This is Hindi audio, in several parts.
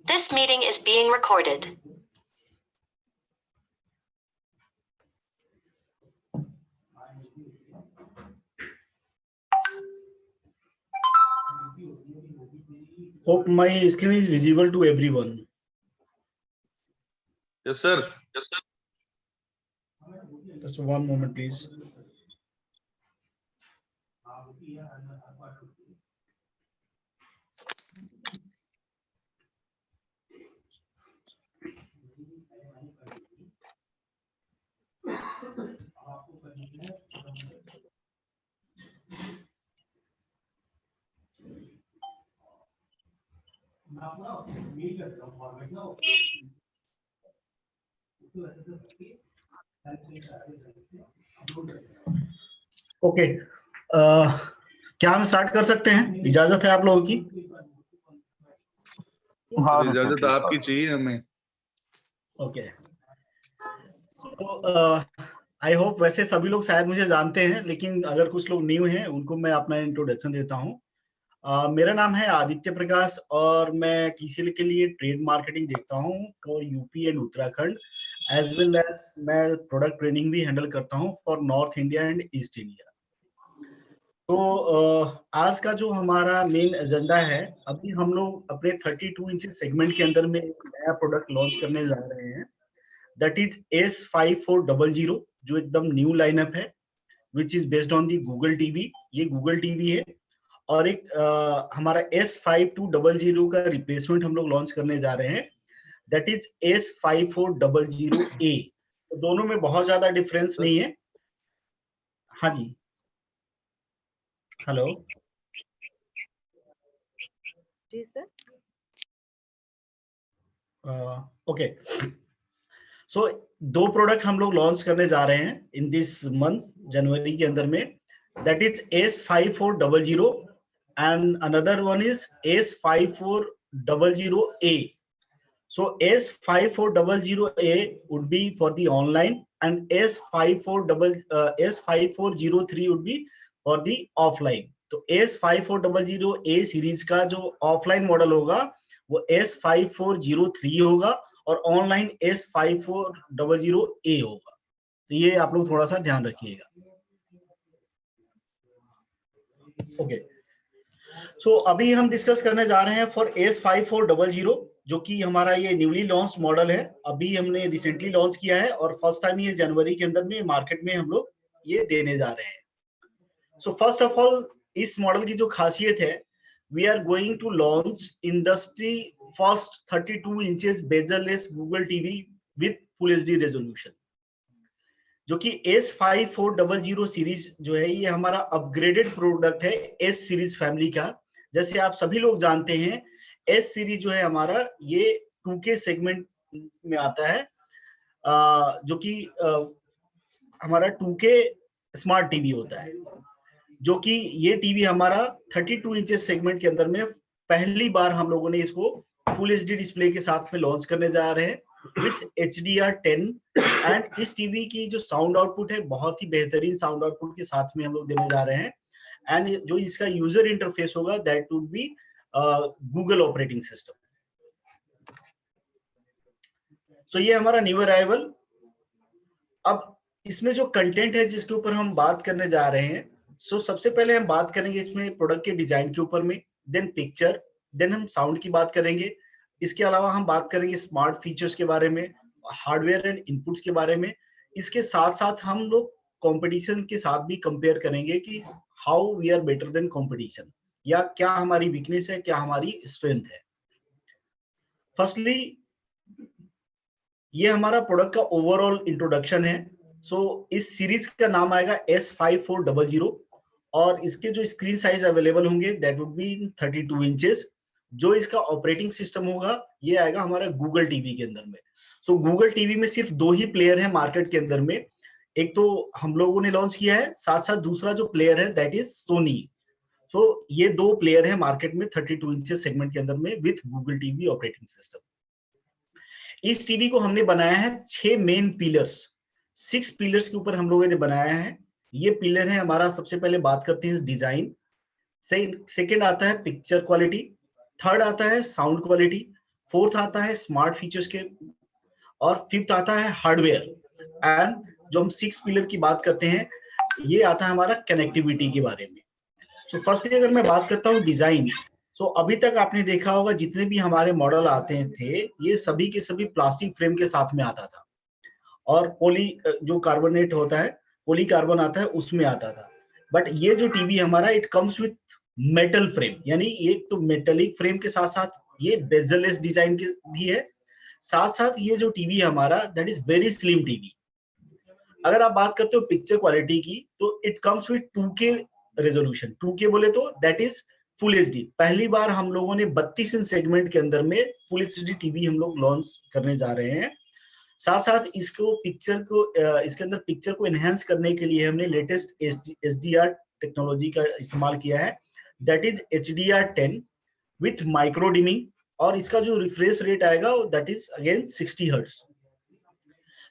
This meeting is being recorded. Hope my screen is visible to everyone. Yes, sir. Yes, sir. Just one moment, please. Okay, क्या हम स्टार्ट कर सकते हैं? इजाजत है आप लोगों की? हाँ, इजाजत आपकी चाहिए हमें। ओके, तो आई होप वैसे सभी लोग शायद मुझे जानते हैं, लेकिन अगर कुछ लोग न्यू हैं उनको मैं अपना इंट्रोडक्शन देता हूँ। मेरा नाम है आदित्य प्रकाश और मैं TCL के लिए ट्रेड मार्केटिंग देखता हूँ for UP and Uttarakhand, as well as मैं प्रोडक्ट ट्रेनिंग भी हैंडल करता हूँ for north India and east India. तो आज का जो हमारा मेन एजेंडा है, अभी हम लोग अपने 32 इंच सेगमेंट के अंदर में एक नया प्रोडक्ट लॉन्च करने जा रहे हैं, दैट इज S5400, जो एकदम न्यू लाइनअप है, which is based on the Google TV. ये गूगल टीवी है। और एक हमारा S5200 का रिप्लेसमेंट हम लोग लॉन्च करने जा रहे हैं, दैट इज S5400A। तो दोनों में बहुत ज्यादा डिफरेंस नहीं है। हाँ जी, हेलो जी सर। ओके, सो दो प्रोडक्ट हम लोग लॉन्च करने जा रहे हैं इन दिस मंथ, जनवरी के अंदर में, that is S5400 and another one is S5400A. So S5400A would be for the online and S5403 would be for the offline. तो S5400A सीरीज का जो ऑफलाइन मॉडल होगा वो S5403 होगा और ऑनलाइन S5400A होगा। तो ये आप लोग थोड़ा सा ध्यान रखिएगा। ओके, सो अभी हम डिस्कस करने जा रहे हैं फॉर S5400, जो कि हमारा ये न्यूली लॉन्च मॉडल है। अभी हमने रिसेंटली लॉन्च किया है और फर्स्ट टाइम ये जनवरी के अंदर में मार्केट में हम लोग ये देने जा रहे हैं। सो फर्स्ट ऑफ ऑल, इस मॉडल की जो खासियत है, we are going to launch industry first 32 inches bezelless Google TV with full HD resolution, जो कि S5400 सीरीज जो है ये हमारा अपग्रेडेड प्रोडक्ट है S सीरीज फैमिली का। जैसे आप सभी लोग जानते हैं, S सीरीज जो है हमारा ये 2K सेगमेंट में आता है, जो कि हमारा 2K स्मार्ट टीवी होता है, जो कि ये टीवी हमारा 32 इंचेस सेगमेंट के अंदर में पहली बार हम लोगों ने इसको फुल HD डिस्प्ले के साथ में लॉन्च करने जा रहे हैं विथ HDR10। एंड इस टीवी की जो साउंड आउटपुट है, बहुत ही बेहतरीन साउंड आउटपुट के साथ में हम लोग देने जा रहे हैं। एंड जो इसका यूजर इंटरफेस होगा, that would be Google operating system. So ये हमारा न्यू अराइवल। अब इसमें जो कंटेंट है जिसके ऊपर हम बात करने जा रहे हैं, सो सबसे पहले हम बात करेंगे इसमें प्रोडक्ट के डिजाइन के ऊपर में, देन पिक्चर, देन हम साउंड की बात करेंगे। इसके अलावा हम बात करेंगे स्मार्ट फीचर्स के बारे में, हार्डवेयर एंड इनपुट्स के बारे में। इसके साथ साथ हम लोग कंपटीशन के साथ भी कंपेयर करेंगे कि how we are better than competition, या क्या हमारी वीकनेस है, क्या हमारी स्ट्रेंथ है। फर्स्टली, ये हमारा प्रोडक्ट का ओवरऑल इंट्रोडक्शन है। सो इस सीरीज का नाम आएगा S5400 और इसके जो स्क्रीन साइज अवेलेबल होंगे, दैट वुड बी 32 इंचेस। जो इसका ऑपरेटिंग सिस्टम होगा, ये आएगा हमारा गूगल टीवी के अंदर में। सो गूगल टीवी में सिर्फ दो ही प्लेयर है मार्केट के अंदर में, एक तो हम लोगों ने लॉन्च किया है, साथ साथ दूसरा जो प्लेयर है दैट इज सोनी। सो ये दो प्लेयर है मार्केट में 32 इंचेस सेगमेंट के अंदर में with Google TV operating system. इस टीवी को हमने बनाया है 6 मेन पिलर्स, 6 पिलर्स के ऊपर हम लोगों ने बनाया है। ये पिलर है हमारा, सबसे पहले बात करते हैं डिजाइन, सेकंड आता है पिक्चर क्वालिटी, थर्ड आता है साउंड क्वालिटी, फोर्थ आता है स्मार्ट फीचर्स के, और फिफ्थ आता है हार्डवेयर, एंड जो हम 6 पिलर की बात करते हैं ये आता है हमारा कनेक्टिविटी के बारे में। सो फर्स्टली अगर मैं बात करता हूँ डिजाइन, सो अभी तक आपने देखा होगा जितने भी हमारे मॉडल आते थे ये सभी के सभी प्लास्टिक फ्रेम के साथ में आता था, और पॉली जो कार्बोनेट होता है, पॉली कार्बन आता है उसमें आता था। बट ये जो टीवी हमारा it comes with metal frame, यानी एक तो मेटेलिक फ्रेम के साथ साथ ये बेजललेस डिजाइन के भी है, साथ साथ ये जो टीवी हमारा that is very slim TV. अगर आप बात करते हो पिक्चर क्वालिटी की तो it comes with 2K resolution. 2K बोले तो दैट इज फुल एचडी। पहली बार हम लोगों ने 32 इंच सेगमेंट के अंदर में फुल एचडी टीवी हम लोग लॉन्च करने जा रहे हैं। साथ साथ इसको पिक्चर को इसके अंदर पिक्चर को एनहेंस करने के लिए हमने लेटेस्ट HDR टेक्नोलॉजी का इस्तेमाल किया है, that is HDR10 with micro dimming, और इसका जो रिफ्रेश रेट आएगा that is again 60 hertz.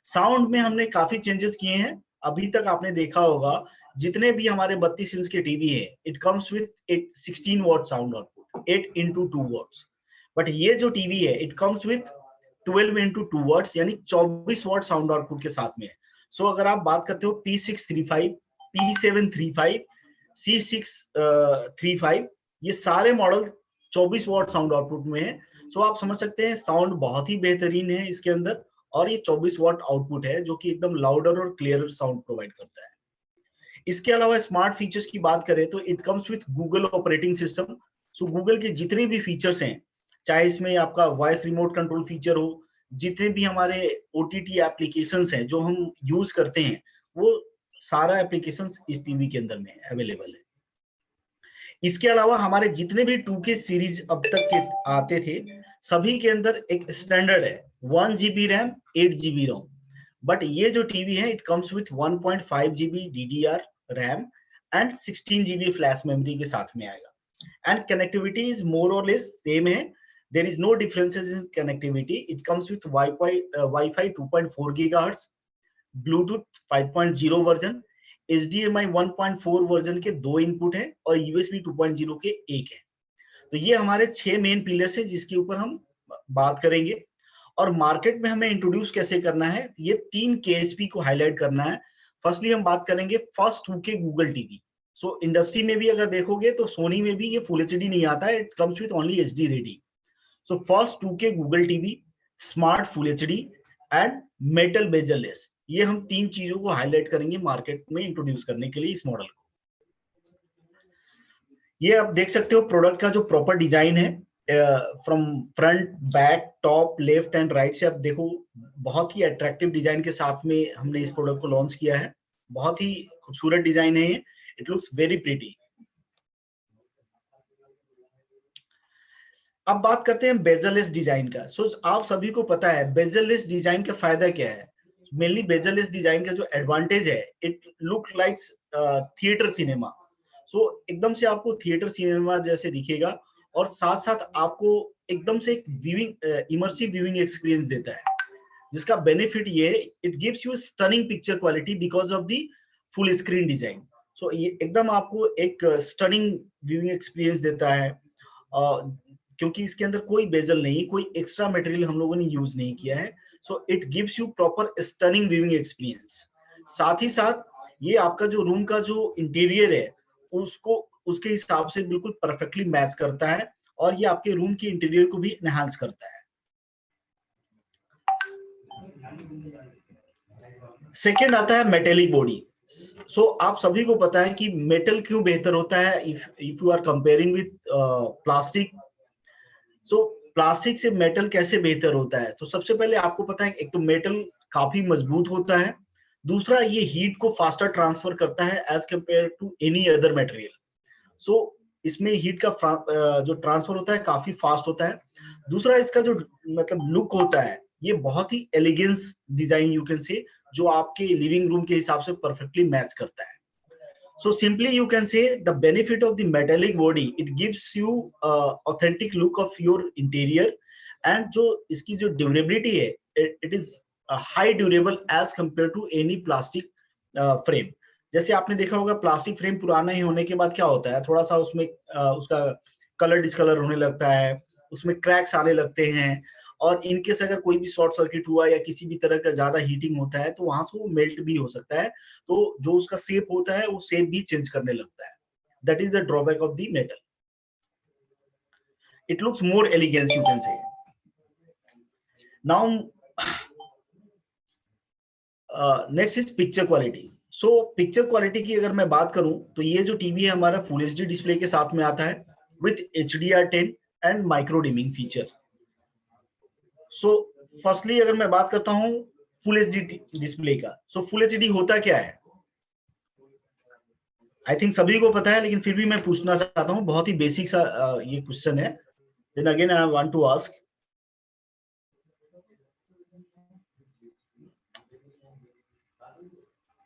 Sound में हमने काफी चेंजेस किए हैं। अभी तक आपने देखा होगा जितने भी हमारे 32 इंच के टीवी है it comes with 16 watt sound output, 8x2 watts. But ये जो टीवी है it comes with 12x2 watts, यानी 24 वॉट साउंड आउटपुट के साथ में है। सो अगर आप बात करते हो P635, P735, C635, ये सारे मॉडल 24 वॉट साउंड आउटपुट में है। सो आप समझ सकते हैं साउंड बहुत ही बेहतरीन है इसके अंदर, और ये 24 वॉट आउटपुट है जो कि एकदम लाउडर और क्लियर साउंड प्रोवाइड करता है। इसके अलावा स्मार्ट फीचर्स की बात करें तो it comes with Google operating system. So Google के जितने भी फीचर्स हैं, चाहे इसमें आपका वॉइस रिमोट कंट्रोल फीचर हो, जितने भी हमारे OTT एप्लीकेशंस हैं जो हम यूज करते हैं, वो सारा एप्लीकेशंस इस टीवी के अंदर में अवेलेबल है। इसके अलावा हमारे जितने भी 2K सीरीज अब तक के आते थे सभी के अंदर एक स्टैंडर्ड है 1 GB RAM 8 GB ROM. But ये जो टीवी है it comes with 1.5 GB DDR RAM and 16 GB flash memory के साथ में आएगा। And connectivity is more or less same है, there is no differences in connectivity. It comes with wifi 2.4 GHz, bluetooth 5.0 version, HDMI 1.4 version के 2 इनपुट है, और USB 2.0 के 1 है। तो ये हमारे 6 मेन पिलर्स है जिसके ऊपर हम बात करेंगे। और मार्केट में हमें इंट्रोड्यूस कैसे करना है, ये 3 KSP को हाईलाइट करना है। फर्स्टली हम बात करेंगे first 2K Google TV. So industry में भी अगर देखोगे तो सोनी में भी ये फुल एचडी नहीं आता है, it comes with only HD ready. So first 2K Google TV, smart full HD and metal bezel-less, ये हम 3 चीजों को हाईलाइट करेंगे मार्केट में इंट्रोड्यूस करने के लिए इस मॉडल को। ये आप देख सकते हो प्रोडक्ट का जो प्रॉपर डिजाइन है, from front, back, top, left and right से आप देखो बहुत ही अट्रैक्टिव डिजाइन के साथ में हमने इस प्रोडक्ट को लॉन्च किया है। बहुत ही खूबसूरत डिजाइन है ये, इट लुक्स वेरी प्रीटी। अब बात करते हैं बेजललेस डिजाइन का। सो आप सभी को पता है बेजललेस डिजाइन का फायदा क्या है। मेनली बेजललेस डिजाइन का जो एडवांटेज है it look like theatre cinema. So एकदम से आपको थिएटर सिनेमा जैसे दिखेगा, और साथ साथ आपको एकदम से एक व्यूइंग इमर्सिव व्यूइंग एक्सपीरियंस देता है, जिसका बेनिफिट ये है it gives you stunning picture quality because of the full screen design. So ये एकदम आपको एक स्टनिंग व्यूइंग एक्सपीरियंस देता है, क्योंकि इसके अंदर कोई बेजल नहीं, कोई एक्स्ट्रा मटेरियल हम लोगों ने यूज नहीं किया है। So it gives you proper stunning viewing experience. साथ ही साथ ये आपका जो रूम का जो इंटीरियर है उसको उसके हिसाब से बिल्कुल परफेक्टली मैच करता है, और ये आपके रूम की इंटीरियर को भी एनहांस करता है। सेकेंड आता है मेटेलिक बॉडी। सो आप सभी को पता है कि मेटल क्यों बेहतर होता है if you are comparing with plastic. So plastic से मेटल कैसे बेहतर होता है, तो सबसे पहले आपको पता है एक तो मेटल काफी मजबूत होता है, दूसरा ये हीट को फास्टर ट्रांसफर करता है as compare to any other material. So इसमें हीट का जो ट्रांसफर होता है काफी फास्ट होता है। दूसरा इसका जो मतलब लुक होता है ये बहुत ही elegance design you can say, जो आपके लिविंग रूम के हिसाब से परफेक्टली मैच करता है। So simply you can say the benefit of the metallic body, it gives you authentic look of your interior, and जो इसकी जो durability है it is high durable as compared to any plastic frame। जैसे आपने देखा होगा प्लास्टिक फ्रेम पुराना ही होने के बाद क्या होता है, थोड़ा सा उसमें उसका कलर डिस्कलर होने लगता है, उसमें क्रैक्स आने लगते हैं, और इनकेस अगर कोई भी शॉर्ट सर्किट हुआ या किसी भी तरह का ज्यादा हीटिंग होता है तो वहां से वो मेल्ट भी हो सकता है, तो जो उसका शेप होता है वो शेप भी चेंज करने लगता है. That is the drawback of the metal. It looks more elegance, you can say. Now next is picture quality. So picture quality की अगर मैं बात करूं तो ये जो टीवी है हमारा फुल एचडी डिस्प्ले के साथ में आता है with HDR10 and micro dimming feature. So firstly अगर मैं बात करता हूं फुल एचडी डिस्प्ले का, सो फुल एचडी होता क्या है? आई थिंक सभी को पता है, लेकिन फिर भी मैं पूछना चाहता हूं, बहुत ही बेसिक सा ये क्वेश्चन है. Then again I want to ask,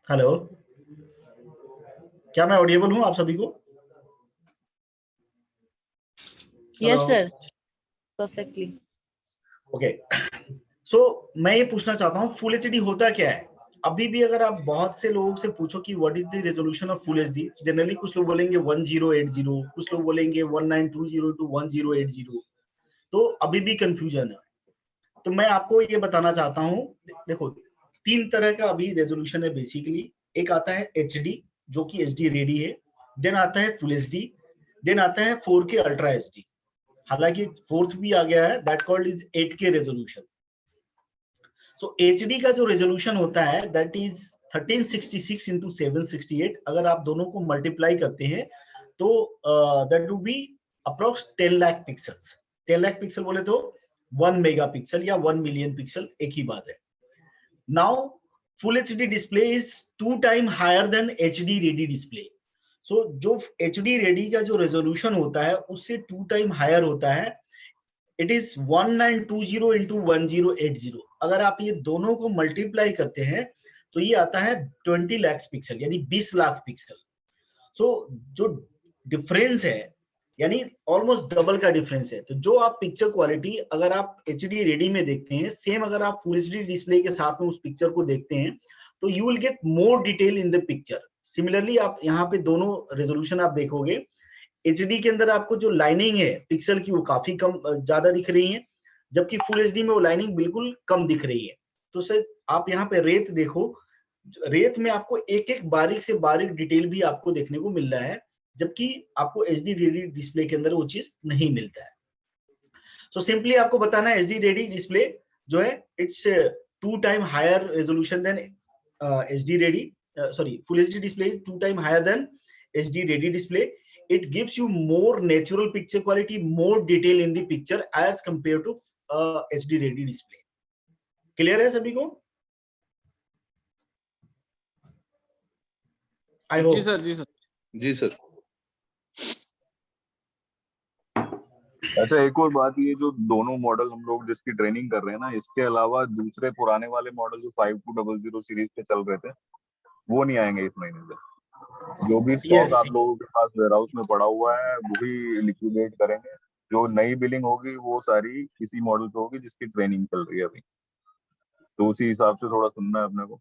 hello, क्या मैं ऑडिएबल हूं आप सभी को? Yes, sir. Perfectly. ओके. सो मैं ये पूछना चाहता हूं फुल एचडी होता क्या है? अभी भी अगर आप बहुत से लोगों से पूछो कि what is the resolution of full HD, generally कुछ लोग बोलेंगे 1080, कुछ लोग बोलेंगे 1920 to 1080. तो अभी भी कंफ्यूजन है. तो मैं आपको ये बताना चाहता हूं, देखो तीन तरह का अभी रेजोल्यूशन है बेसिकली. एक आता है एचडी जो कि एचडी रेडी है, देन आता है फुल एचडी, देन आता है 4K अल्ट्रा एचडी. हालांकि फोर्थ भी आ गया है, that called is 8K resolution. So HD का जो रेजोल्यूशन होता है दैट इज 1366 into 768. अगर आप दोनों को मल्टीप्लाई करते हैं तो that would B approx 10 lakh pixels. 10 lakh pixel बोले तो 1 मेगापिक्सल या 1 मिलियन पिक्सल, एक ही बात है. Now full HD display is 2 time higher than HD ready display. So जो एचडी रेडी का जो रेजोल्यूशन होता है उससे 2 टाइम हायर होता है. It is 1920 into 1080. अगर आप ये दोनों को मल्टीप्लाई करते हैं तो ये आता है 20 लाख पिक्सल, यानी 20 लाख पिक्सल. सो जो डिफरेंस है यानी ऑलमोस्ट डबल का डिफरेंस है. तो जो आप पिक्चर क्वालिटी अगर आप एचडी रेडी में देखते हैं, सेम अगर आप फुल एचडी डिस्प्ले के साथ में उस पिक्चर को देखते हैं तो you will get more detail in the picture. Similarly आप यहाँ पे दोनों रेजोल्यूशन आप देखोगे, एचडी के अंदर आपको जो लाइनिंग है पिक्सल की वो काफी कम ज्यादा दिख रही है, जबकि फुल एचडी में वो लाइनिंग बिल्कुल कम दिख रही है. तो सर आप यहाँ पे रेत देखो, रेत में आपको एक एक बारीक से बारीक डिटेल भी आपको देखने को मिल रहा है, जबकि आपको एचडी रेडी डिस्प्ले के अंदर वो चीज नहीं मिलता है. सो सिंपली आपको बताना है एचडी रेडी डिस्प्ले जो है it's 2 time higher resolution than HD ready, sorry, full HD display is 2 times higher than HD ready display. It gives you more natural picture quality, more detail in the picture as compared to HD ready display. Clear है सभी को? I hope. जी सर, जी सर, जी सर. अच्छा, एक और बात, ये जो दोनों मॉडल हम लोग जिसकी ट्रेनिंग कर रहे हैं ना, इसके अलावा दूसरे पुराने वाले मॉडल जो 5200 सीरीज पे चल रहे थे वो नहीं आएंगे इस महीने से. जो भी स्टॉक आप लोगों के पास वेयरहाउस में पड़ा हुआ है वही लिक्विडेट करेंगे. जो नई बिलिंग होगी वो सारी इसी मॉडल पे होगी जिसकी ट्रेनिंग चल रही है अभी. तो उसी हिसाब से थोड़ा सुनना है अपने को.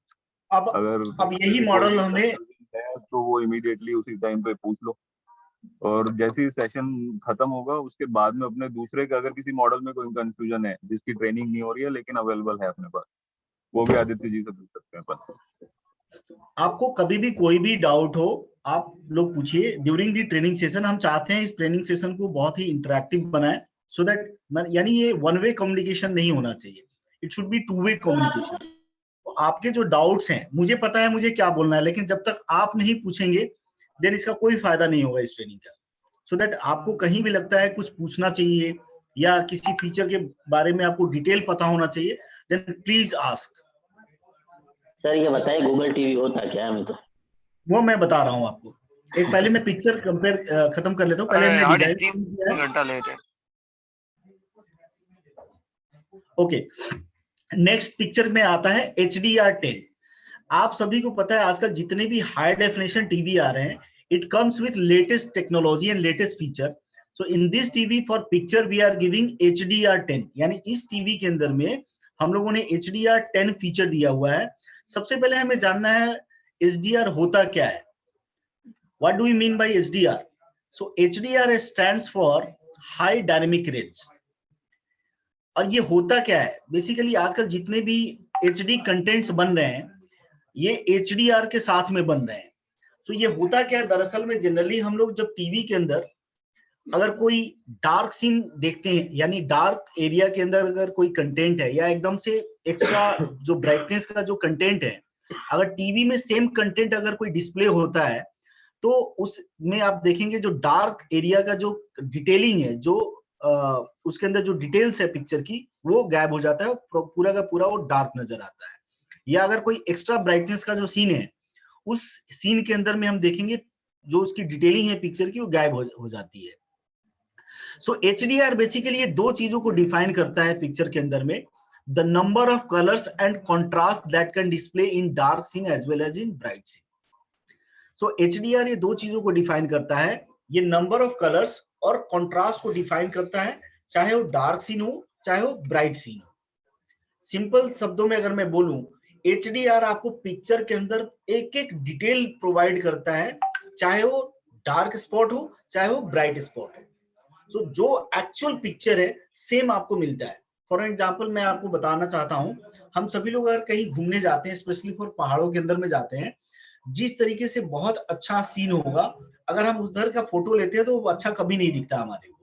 अब यही मॉडल हमें है तो वो इमीडिएटली उसी टाइम पे पूछ लो, और जैसे ही सेशन खत्म होगा उसके बाद में अपने दूसरे का अगर किसी मॉडल में कोई कंफ्यूजन है जिसकी ट्रेनिंग नहीं हो रही है लेकिन अवेलेबल है अपने पास, वो भी आदित्य जी से पूछ सकते हैं अपन. आपको कभी भी कोई भी डाउट हो आप लोग पूछिए ड्यूरिंग दी ट्रेनिंग सेशन. हम चाहते हैं इस ट्रेनिंग सेशन को बहुत ही इंटरेक्टिव बनाएं, सो दैट यानी ये वन वे कम्युनिकेशन नहीं होना चाहिए, it should be two way communication. तो आपके जो डाउट्स हैं, मुझे पता है मुझे क्या बोलना है, लेकिन जब तक आप नहीं पूछेंगे देन इसका कोई फायदा नहीं होगा इस ट्रेनिंग का. सो दैट आपको कहीं भी लगता है कुछ पूछना चाहिए या किसी फीचर के बारे में आपको डिटेल पता होना चाहिए, देन प्लीज आस्क. सर ये बताइए गूगल टीवी होता क्या है? तो वो मैं बता रहा हूँ आपको. एक पहले मैं पिक्चर कंपेयर खत्म कर लेता हूँ. पहले हमने डिजाइन घंटा लेट है. ओके, नेक्स्ट पिक्चर में आता है HDR10. आप सभी को पता है आजकल जितने भी हाई डेफिनेशन टीवी आ रहे हैं, it comes with latest technology and latest feature. So in this TV for picture we are giving HDR10, यानी इस टीवी के अंदर में हम लोगों ने HDR10 फीचर दिया हुआ है. सबसे पहले हमें जानना है HDR होता क्या है. What do we mean by HDR? So HDR stands for high dynamic range. और ये होता क्या है, बेसिकली आजकल जितने भी HD कंटेंट्स बन रहे हैं ये HDR के साथ में बन रहे हैं। तो ये होता क्या है, दरअसल में जनरली हम लोग जब टीवी के अंदर अगर कोई डार्क सीन देखते हैं, यानी डार्क एरिया के अंदर अगर कोई कंटेंट है या एकदम से एक्स्ट्रा जो ब्राइटनेस का जो कंटेंट है, अगर टीवी में सेम कंटेंट अगर कोई डिस्प्ले होता है तो उसमें आप देखेंगे जो डार्क एरिया का जो डिटेलिंग है, जो उसके अंदर जो डिटेल्स है पिक्चर की, वो गायब हो जाता है, पूरा का पूरा वो डार्क नजर आता है। या अगर कोई एक्स्ट्रा ब्राइटनेस का जो सीन है, उस सीन के अंदर में हम देखेंगे जो उसकी डिटेलिंग है पिक्चर की वो गायब हो जाती है। सो HDR बेसिकली ये दो चीजों को डिफाइन करता है पिक्चर के अंदर में, the number of colours and contrast that can display in dark scene as well as in bright scene. So HDR ये दो चीजों को डिफाइन करता है, ये नंबर ऑफ कलर्स और कॉन्ट्रास्ट को डिफाइन करता है, चाहे वो डार्क सीन हो चाहे वो ब्राइट सीन हो। सिंपल शब्दों में अगर मैं बोलूं, HDR आपको पिक्चर के अंदर एक एक डिटेल प्रोवाइड करता है, चाहे वो डार्क स्पॉट हो चाहे वो ब्राइट स्पॉट हो। तो जो एक्चुअल पिक्चर है सेम आपको मिलता है। फॉर एग्जांपल मैं आपको बताना चाहता हूं, हम सभी लोग अगर कहीं घूमने जाते हैं, स्पेशली फॉर पहाड़ों के अंदर में जाते हैं, जिस तरीके से बहुत अच्छा सीन होगा, अगर हम उधर का फोटो लेते हैं तो वो अच्छा कभी नहीं दिखता हमारे को,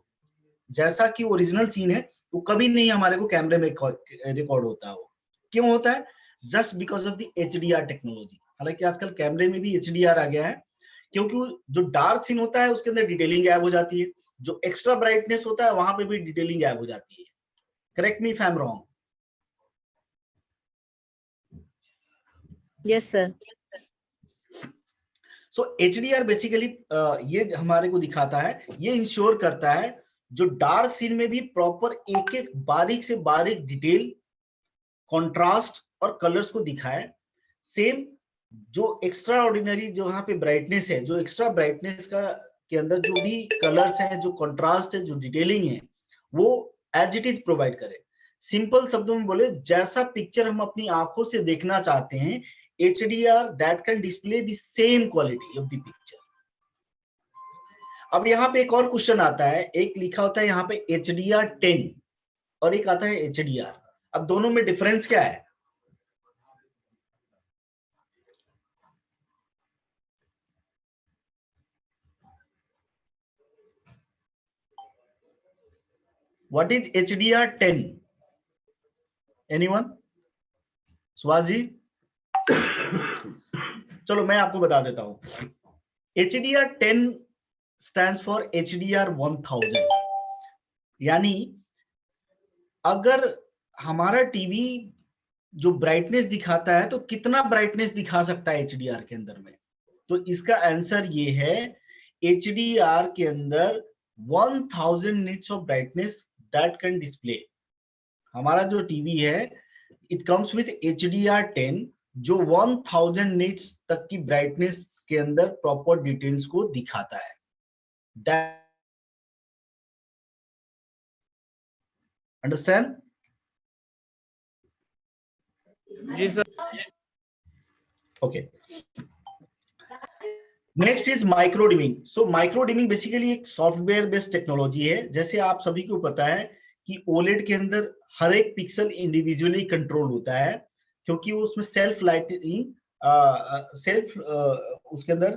जैसा कि ओरिजिनल सीन है वो कभी नहीं हमारे को कैमरे में रिकॉर्ड होता है। वो क्यों होता है? Just because of the HDR technology. हालांकि आजकल कैमरे में भी HDR आ गया है, क्योंकि जो डार्क सीन होता है उसके अंदर डिटेलिंग गायब हो जाती है, जो एक्स्ट्रा ब्राइटनेस होता है वहां पे भी डिटेलिंग गायब हो जाती है। Correct me if I am wrong. Yes, sir. So HDR basically ये हमारे को दिखाता है, ये इंश्योर करता है जो डार्क सीन में भी प्रॉपर एक एक बारीक से बारीक डिटेल, कंट्रास्ट और कलर्स को दिखाए। सेम जो एक्स्ट्रा ऑर्डिनरी जो यहाँ पे ब्राइटनेस है, जो एक्स्ट्रा ब्राइटनेस का के अंदर जो भी कलर्स हैं, जो कंट्रास्ट है, जो डिटेलिंग है, वो एज इट इज प्रोवाइड करे। सिंपल शब्दों में बोले, जैसा पिक्चर हम अपनी आंखों से देखना चाहते हैं, HDR that can display the same quality of the picture। अब यहाँ पे एक और क्वेश्चन आता है, एक लिखा होता है यहाँ पे HDR10 और एक आता है HDR। अब दोनों में डिफरेंस क्या है? What is HDR10? Anyone? Subhash ji? चलो मैं आपको बता देता हूं। HDR10 stands for HDR1000। यानी अगर हमारा टीवी जो ब्राइटनेस दिखाता है तो कितना ब्राइटनेस दिखा सकता है HDR के अंदर में? तो इसका आंसर ये है, HDR के अंदर 1000 nits of brightness that can display. हमारा जो टीवी है इट कम्स विथ HDR10 जो 1000 nits तक की ब्राइटनेस के अंदर प्रॉपर डिटेल्स को दिखाता है। अंडरस्टैंड? जी sir. Okay, next is micro dimming. So micro dimming basically एक सॉफ्टवेयर बेस्ड टेक्नोलॉजी है। जैसे आप सभी को पता है कि OLED के अंदर हर एक पिक्सल इंडिविजुअली कंट्रोल होता है, क्योंकि वो उसमें सेल्फ लाइटिंग उसके अंदर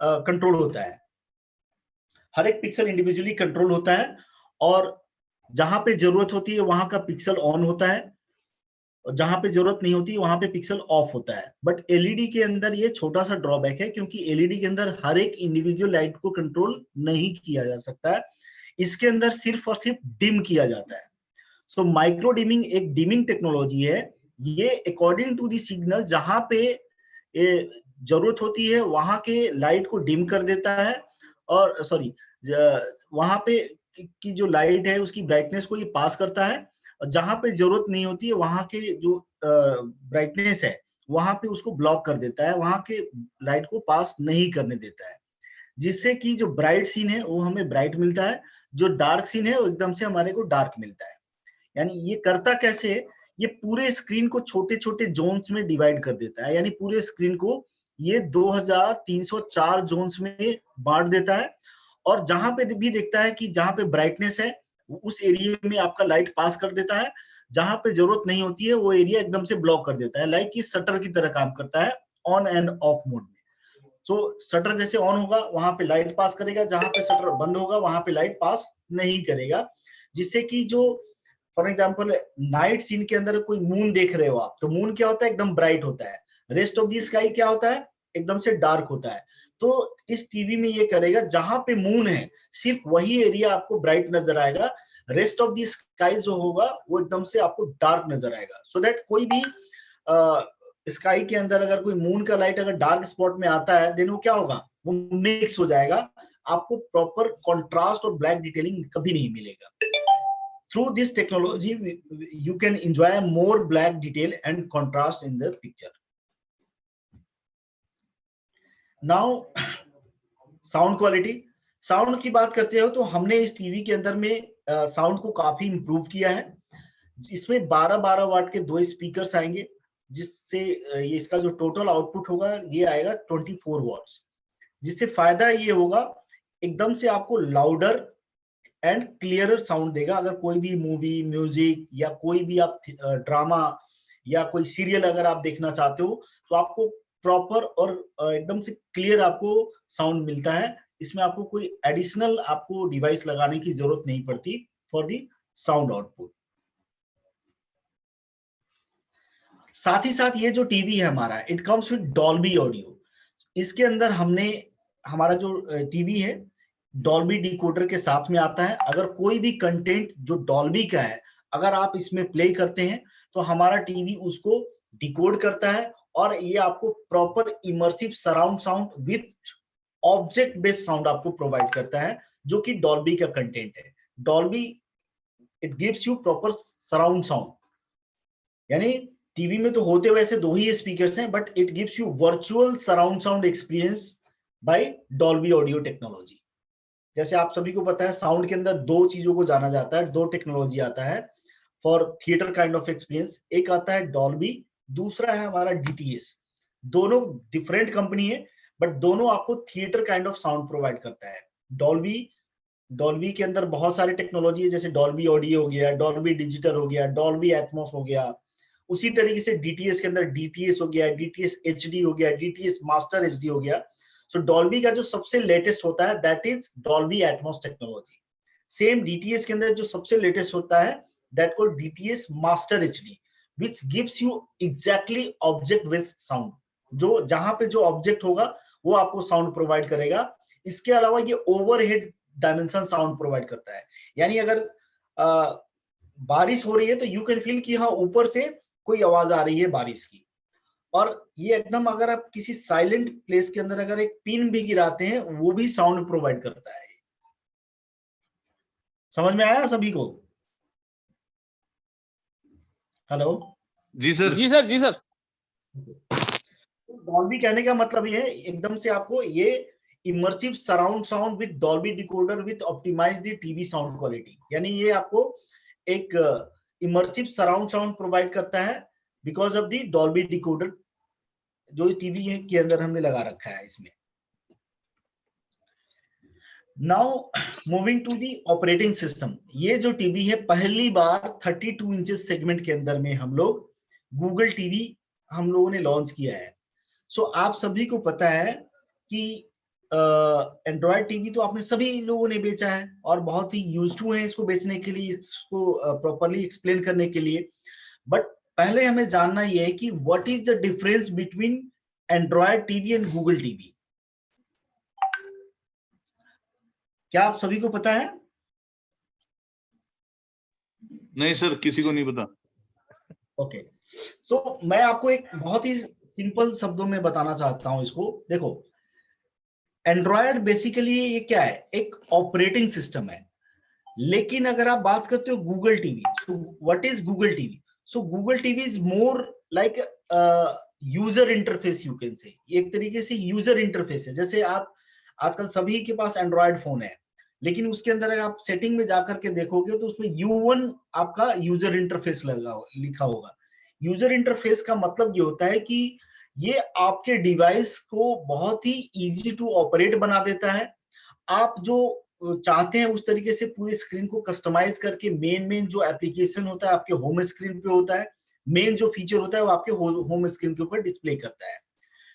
कंट्रोल होता है। हर एक पिक्सल इंडिविजुअली कंट्रोल होता है और जहां पे जरूरत होती है वहां का पिक्सल ऑन होता है और जहां पे जरूरत नहीं होती वहां पे पिक्सल ऑफ होता है। बट LED के अंदर ये छोटा सा ड्रॉबैक है, क्योंकि LED के अंदर हर एक इंडिविजुअल लाइट को कंट्रोल नहीं किया जा सकता है, इसके अंदर सिर्फ और सिर्फ डिम किया जाता है। सो माइक्रो डिमिंग एक डिमिंग टेक्नोलॉजी है। ये अकॉर्डिंग टू द सिग्नल जहां पे जरूरत होती है वहां के लाइट को डिम कर देता है, और सॉरी वहां पे की जो लाइट है उसकी ब्राइटनेस को ये पास करता है, और जहां पे जरूरत नहीं होती है वहां के जो ब्राइटनेस है वहां पे उसको ब्लॉक कर देता है, वहां के लाइट को पास नहीं करने देता है, जिससे कि जो ब्राइट सीन है वो हमें ब्राइट मिलता है, जो डार्क सीन है वो एकदम से हमारे को डार्क मिलता है। यानी ये करता कैसे है, ये पूरे स्क्रीन को छोटे छोटे जोन्स में डिवाइड कर देता है। यानी पूरे स्क्रीन को ये 2304 जोन्स में बांट देता है, और जहां पे भी देखता है कि जहां पे ब्राइटनेस है उस एरिया में आपका लाइट पास कर देता है, जहां पे जरूरत नहीं होती है वो एरिया एकदम से ब्लॉक कर देता है, लाइक ये शटर की तरह काम करता है ऑन एंड ऑफ मोड में। सो शटर जैसे ऑन होगा वहां पे लाइट पास करेगा, जहां पे शटर बंद होगा वहां पे लाइट पास नहीं करेगा, जिससे कि जो फॉर एग्जांपल नाइट सीन के अंदर कोई मून देख रहे हो आप, तो मून क्या होता है, एकदम ब्राइट होता है, रेस्ट ऑफ द स्काई क्या होता है, एकदम से डार्क होता है। तो इस टीवी में ये करेगा, जहां पे मून है सिर्फ वही एरिया आपको ब्राइट नजर आएगा, रेस्ट ऑफ द स्काई जो होगा वो एकदम से आपको डार्क नजर आएगा। सो दैट कोई भी स्काई के अंदर अगर कोई मून का लाइट अगर डार्क स्पॉट में आता है, देन वो क्या होगा, वो मिक्स हो जाएगा, आपको प्रॉपर कॉन्ट्रास्ट और ब्लैक डिटेलिंग कभी नहीं मिलेगा। Through this technology you can enjoy more black detail and contrast in the picture. Now sound quality, sound की बात करते हो तो हमने इस टीवी के अंदर में साउंड को काफी इंप्रूव किया है। इसमें 12-12 वाट के 2 स्पीकर्स आएंगे, जिससे ये इसका जो टोटल आउटपुट होगा ये आएगा 24 वॉट्स, जिससे फायदा ये होगा एकदम से आपको लाउडर एंड क्लियरर साउंड देगा। अगर कोई भी मूवी, म्यूजिक या कोई भी आप ड्रामा या कोई सीरियल अगर आप देखना चाहते हो तो आपको प्रॉपर और एकदम से क्लियर आपको साउंड मिलता है। इसमें आपको कोई एडिशनल आपको डिवाइस लगाने की जरूरत नहीं पड़ती फॉर दी साउंड आउटपुट। साथ ही साथ ये जो टीवी है हमारा, it comes with Dolby audio. इसके अंदर हमने हमारा जो टीवी है डॉल्बी डिकोडर के साथ में आता है। अगर कोई भी कंटेंट जो डॉल्बी का है अगर आप इसमें प्ले करते हैं तो हमारा टीवी उसको डिकोड करता है और ये आपको proper immersive surround sound with object based sound आपको प्रोवाइड करता है, जो कि डॉल्बी का कंटेंट है। Dolby it gives you proper surround sound, यानी टीवी में तो होते वैसे 2 ही स्पीकर्स हैं, but it gives you virtual surround sound experience by Dolby audio technology. जैसे आप सभी को पता है साउंड के अंदर 2 चीजों को जाना जाता है, 2 टेक्नोलॉजी आता है for theatre kind of experience. एक आता है डॉल्बी, दूसरा है हमारा डीटीएस। दोनों डिफरेंट कंपनी है बट दोनों आपको theatre kind of sound provide करता है। डॉल्बी के अंदर बहुत सारी टेक्नोलॉजी है, जैसे डॉल्बी ऑडियो हो गया, डॉल्बी डिजिटल हो गया, डॉल्बी एटमॉस हो गया। उसी तरीके से डीटीएस के अंदर डीटीएस हो गया, डीटीएस एचडी हो गया, डीटीएस मास्टर एचडी हो गया। सो डॉल्बी का जो सबसे लेटेस्ट होता है that is Dolby Atmos technology. Same DTS के अंदर जो सबसे लेटेस्ट होता है that called DTS master HD, which gives you exactly object based sound। जो जहां पे जो ऑब्जेक्ट होगा वो आपको साउंड प्रोवाइड करेगा। इसके अलावा ये ओवरहेड डायमेंशन साउंड प्रोवाइड करता है, यानी अगर बारिश हो रही है तो यू कैन फील कि हाँ ऊपर से कोई आवाज आ रही है बारिश की। और ये एकदम अगर आप किसी साइलेंट प्लेस के अंदर अगर एक पिन भी गिराते हैं वो भी साउंड प्रोवाइड करता है। समझ में आया सभी को? हेलो जी सर। जी सर, जी सर। डॉल्बी कहने का मतलब ये है एकदम से आपको ये immersive surround sound with Dolby decoder with optimise the TV sound quality, यानी ये आपको एक इमर्सिव सराउंड साउंड प्रोवाइड करता है because of the Dolby decoder जो टीवी के अंदर हमने लगा रखा है इसमें। Now moving to the operating system. ये जो टीवी है पहली बार 32 इंचेस सेगमेंट के अंदर में हम लोग गूगल टीवी हम लोगों ने लॉन्च किया है। सो आप सभी को पता है कि एंड्रॉयड टीवी तो आपने सभी लोगों ने बेचा है और बहुत ही यूज्ड टू है इसको बेचने के लिए, इसको प्रॉपर्ली एक्सप्लेन करने के लिए। बट पहले हमें जानना यह है कि what is the difference between Android TV and Google TV. क्या आप सभी को पता है? नहीं सर, किसी को नहीं पता। ओके, तो मैं आपको एक बहुत ही सिंपल शब्दों में बताना चाहता हूं इसको। देखो, एंड्रॉयड बेसिकली ये क्या है, एक ऑपरेटिंग सिस्टम है। लेकिन अगर आप बात करते हो गूगल टीवी, तो what is Google TV? So Google TV is more like user interface, you can से। एक तरीके से यूजर इंटरफेस है। जैसे आप आजकल सभी के पास एंड्रॉयड फोन है, लेकिन उसके अंदर अगर आप सेटिंग में जाकर के देखोगे तो उसमें U1 आपका यूजर इंटरफेस लिखा होगा। यूजर इंटरफेस का मतलब ये होता है कि ये आपके डिवाइस को बहुत ही इजी टू ऑपरेट बना देता है। आप जो चाहते हैं उस तरीके से पूरी स्क्रीन को कस्टमाइज करके मेन जो एप्लीकेशन होता है आपके होम स्क्रीन पे होता है, मेन जो फीचर होता है वो आपके होम स्क्रीन के ऊपर डिस्प्ले करता है।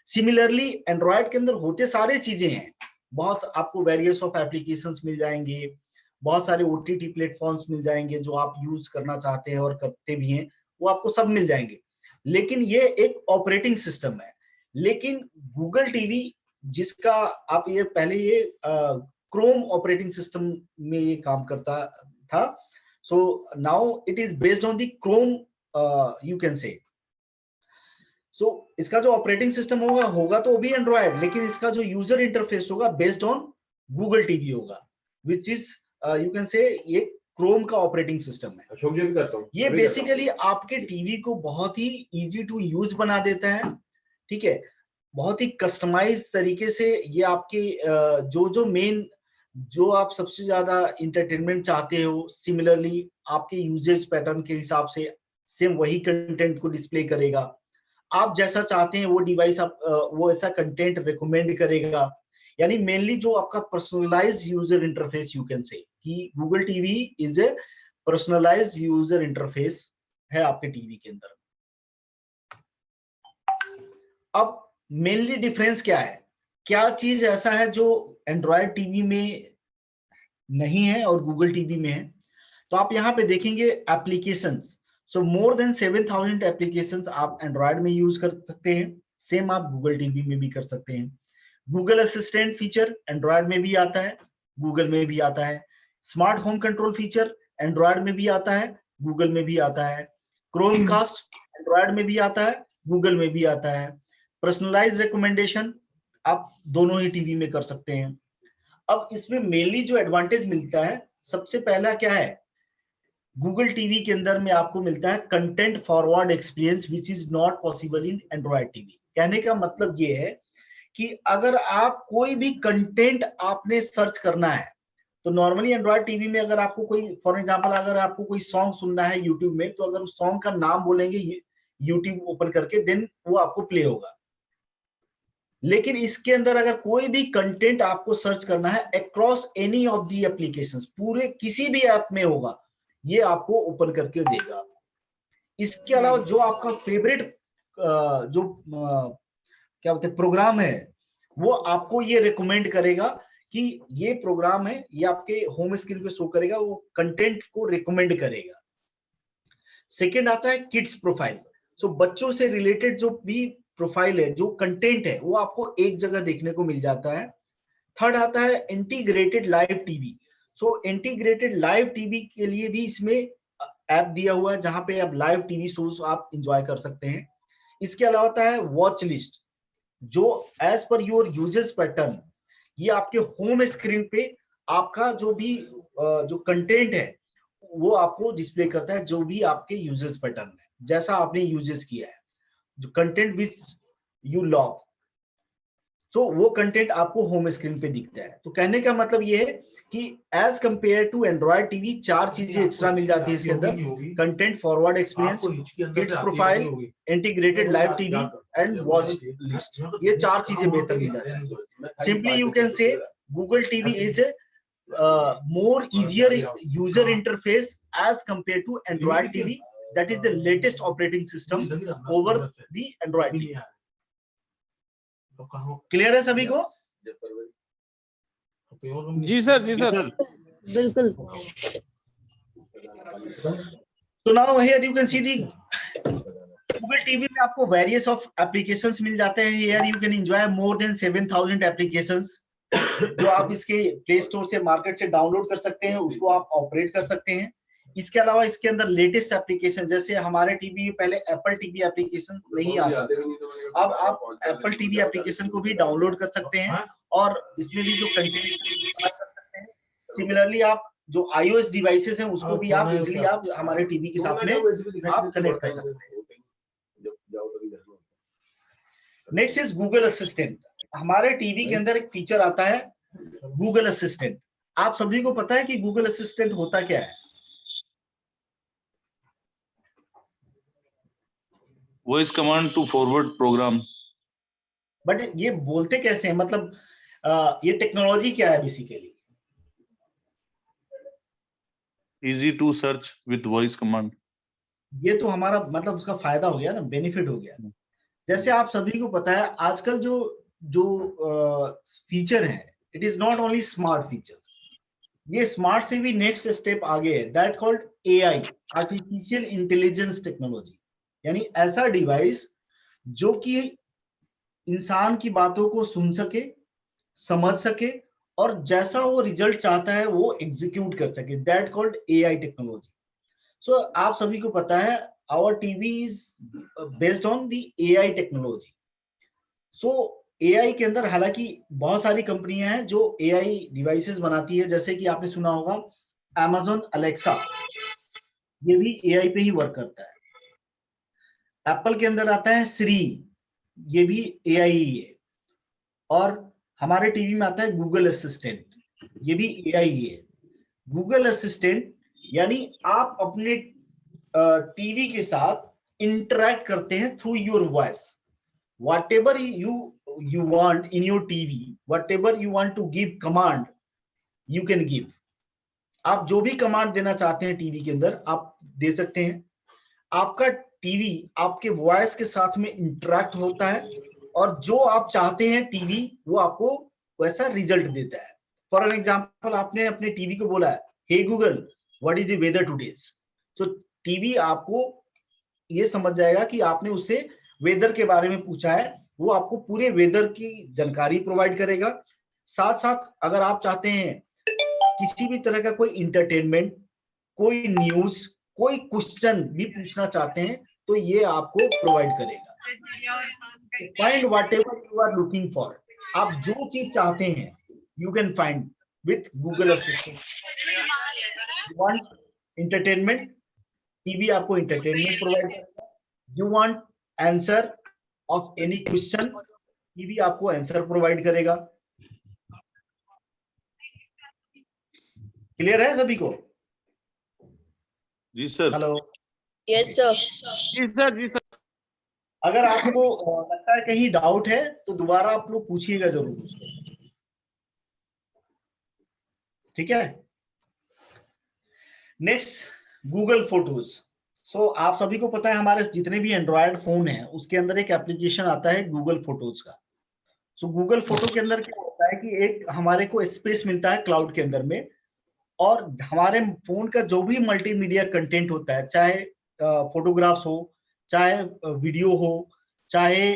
सिमिलरली एंड्रॉयड के अंदर होते सारे चीजें हैं, बहुत आपको वेरियस ऑफ एप्लीकेशंस मिल जाएंगे, बहुत सारे ओटीटी प्लेटफॉर्म्स मिल जाएंगे जो आप यूज करना चाहते हैं और करते भी हैं, वो आपको सब मिल जाएंगे। लेकिन ये एक ऑपरेटिंग सिस्टम है। लेकिन गूगल टीवी जिसका आप ये पहले ये क्रोम ऑपरेटिंग सिस्टम में ये काम करता था, so now it is based on the Chrome you can say. So इसका जो ऑपरेटिंग सिस्टम होगा तो वो भी एंड्रॉयड, लेकिन इसका जो यूजर इंटरफेस होगा बेस्ड ऑन गूगल टीवी होगा, विच इज यू कैन से ये क्रोम का ऑपरेटिंग सिस्टम है। ये बेसिकली आपके टीवी को बहुत ही इजी टू यूज बना देता है, ठीक है, बहुत ही कस्टमाइज तरीके से। ये आपके जो मेन जो आप सबसे ज्यादा इंटरटेनमेंट चाहते हो, सिमिलरली आपके यूजेज पैटर्न के हिसाब से सेम वही कंटेंट को डिस्प्ले करेगा। आप जैसा चाहते हैं वो डिवाइस आप वो ऐसा कंटेंट रिकमेंड करेगा। यानी मेनली जो आपका personalised user interface you can say कि Google TV is a personalised user interface है आपके टीवी के अंदर। अब मेनली डिफरेंस क्या है, क्या चीज ऐसा है जो एंड्रॉयड टीवी में नहीं है और गूगल टीवी में है? तो आप यहाँ पे देखेंगे एप्लीकेशंस। सो मोर देन 7000 एप्लीकेशंस आप एंड्रॉयड में यूज कर सकते हैं, सेम आप गूगल टीवी में भी कर सकते हैं। गूगल असिस्टेंट फीचर एंड्रॉयड में भी आता है, गूगल में भी आता है। Smart home control feature Android में भी आता है, गूगल में भी आता है। क्रोमकास्ट एंड्रॉयड में भी आता है, गूगल में भी आता है। पर्सनलाइज रिकमेंडेशन आप दोनों ही टीवी में कर सकते हैं। अब इसमें मेनली जो एडवांटेज मिलता है, सबसे पहला क्या है, गूगल टीवी के अंदर में आपको मिलता है content forward experience which is not possible in Android TV. कहने का मतलब ये है कि अगर आप कोई भी कंटेंट आपने सर्च करना है तो नॉर्मली एंड्रॉयड टीवी में अगर आपको कोई फॉर एग्जांपल अगर आपको कोई सॉन्ग सुनना है यूट्यूब में, तो अगर उस सॉन्ग का नाम बोलेंगे यूट्यूब ओपन करके, देन वो आपको प्ले होगा। लेकिन इसके अंदर अगर कोई भी कंटेंट आपको सर्च करना है across any of the applications, पूरे किसी भी ऐप में होगा, ये आपको ओपन करके देगा। इसके अलावा जो आपका फेवरेट जो क्या बोलते हैं प्रोग्राम है, वो आपको ये रिकमेंड करेगा कि ये प्रोग्राम है, ये आपके होम स्क्रीन पे शो करेगा, वो कंटेंट को रिकमेंड करेगा। सेकंड आता है किड्स प्रोफाइल। सो बच्चों से रिलेटेड जो भी प्रोफाइल है, जो कंटेंट है, वो आपको एक जगह देखने को मिल जाता है। थर्ड आता है इंटीग्रेटेड लाइव टीवी। सो इंटीग्रेटेड लाइव टीवी के लिए भी इसमें ऐप दिया हुआ है जहां पे आप लाइव टीवी शोज आप एंजॉय कर सकते हैं। इसके अलावा आता है वॉच लिस्ट, जो as per your users pattern, ये आपके होम स्क्रीन पे आपका जो भी जो कंटेंट है वो आपको डिस्प्ले करता है, जो भी आपके यूजर्स पैटर्न है, जैसा आपने यूजेस किया है, जो कंटेंट विच यू लॉग, तो वो कंटेंट आपको होम स्क्रीन पे दिखता है। तो कहने का मतलब ये है कि as compare to Android TV 4 चीजें एक्स्ट्रा मिल जाती है इसके अंदर, content forward experience, kids profile, integrated live TV and watch list. ये 4 चीजें बेहतर मिल जाती है। Simply you can say Google TV is more easier user interface as compared to Android TV, that is the latest operating system over the Android TV. Clear है सभी को? जी सर, जी सर, बिल्कुल। So now here you can see the Google TV में आपको various of applications मिल जाते हैं। Here you can enjoy more than 7000 applications जो आप इसके प्ले स्टोर से मार्केट से डाउनलोड कर सकते हैं, उसको आप ऑपरेट कर सकते हैं। इसके अलावा इसके अंदर लेटेस्ट एप्लीकेशन, जैसे हमारे टीवी में पहले एप्पल टीवी एप्लीकेशन नहीं आता था, अब आप एप्पल टीवी एप्लीकेशन को भी डाउनलोड कर सकते हैं और इसमें भी जो कंटेंट कर सकते हैं। सिमिलरली आप जो iOS डिवाइसेस हैं उसको भी आप इजीली आप हमारे टीवी के साथ में आप कनेक्ट कर सकते हैं। Next is Google assistant. हमारे टीवी के अंदर एक फीचर आता है गूगल असिस्टेंट। आप सभी को पता है कि गूगल असिस्टेंट होता क्या है? Voice command to forward program. But ये बोलते कैसे हैं, मतलब ये टेक्नोलॉजी क्या है basically? easy to search with voice command. ये तो हमारा मतलब उसका फायदा हो गया ना, बेनिफिट हो गया। जैसे आप सभी को पता है आजकल जो जो फीचर है, it is not only smart feature, ये स्मार्ट से भी नेक्स्ट स्टेप आगे है, that called AI, artificial intelligence technology. यानी ऐसा डिवाइस जो कि इंसान की बातों को सुन सके, समझ सके और जैसा वो रिजल्ट चाहता है वो एग्जीक्यूट कर सके, that called AI technology. So आप सभी को पता है our TV is based on the AI technology. So AI के अंदर हालांकि बहुत सारी कंपनियां हैं जो एआई डिवाइसेस बनाती है, जैसे कि आपने सुना होगा Amazon अलेक्सा, ये भी एआई पे ही वर्क करता है। एप्पल के अंदर आता है Siri, ये भी एआई ही है। और हमारे टीवी में आता है गूगल असिस्टेंट, ये भी एआई ही है। गूगल असिस्टेंट यानी आप अपने टीवी के साथ इंटरैक्ट करते हैं through your voice. whatever you want in your TV, whatever you want to give command, you can give. आप जो भी कमांड देना चाहते हैं टीवी के अंदर आप दे सकते हैं। आपका टीवी आपके वॉइस के साथ में इंटरैक्ट होता है और जो आप चाहते हैं टीवी वो आपको वैसा रिजल्ट देता है। फॉर एन एग्जांपल, आपने अपने टीवी को बोला है, hey Google what is the weather today, so TV आपको ये समझ जाएगा कि आपने उससे वेदर के बारे में पूछा है, वो आपको पूरे वेदर की जानकारी प्रोवाइड करेगा। साथ साथ अगर आप चाहते हैं किसी भी तरह का कोई इंटरटेनमेंट, कोई न्यूज, कोई क्वेश्चन भी पूछना चाहते हैं तो ये आपको प्रोवाइड करेगा। Find whatever you are looking for, आप जो चीज चाहते हैं you can find with Google assistant. Want entertainment, TV आपको एंटरटेनमेंट प्रोवाइड करेगा। You want answer of any question, TV आपको आंसर प्रोवाइड करेगा। क्लियर है सभी को? जी सर। Hello, Yes, sir. जी सर, जी सर। अगर आपको लगता है कहीं डाउट है तो दोबारा आप लोग पूछिएगा जरूर उसको, ठीक है? Next, Google photos. सो आप सभी को पता है हमारे जितने भी एंड्रॉयड फोन हैं उसके अंदर एक एप्लीकेशन आता है गूगल फोटोज का। सो गूगल फोटो के अंदर क्या होता है कि एक हमारे को स्पेस मिलता है क्लाउड के अंदर में, और हमारे फोन का जो भी मल्टीमीडिया कंटेंट होता है, चाहे फोटोग्राफ्स हो, चाहे वीडियो हो, चाहे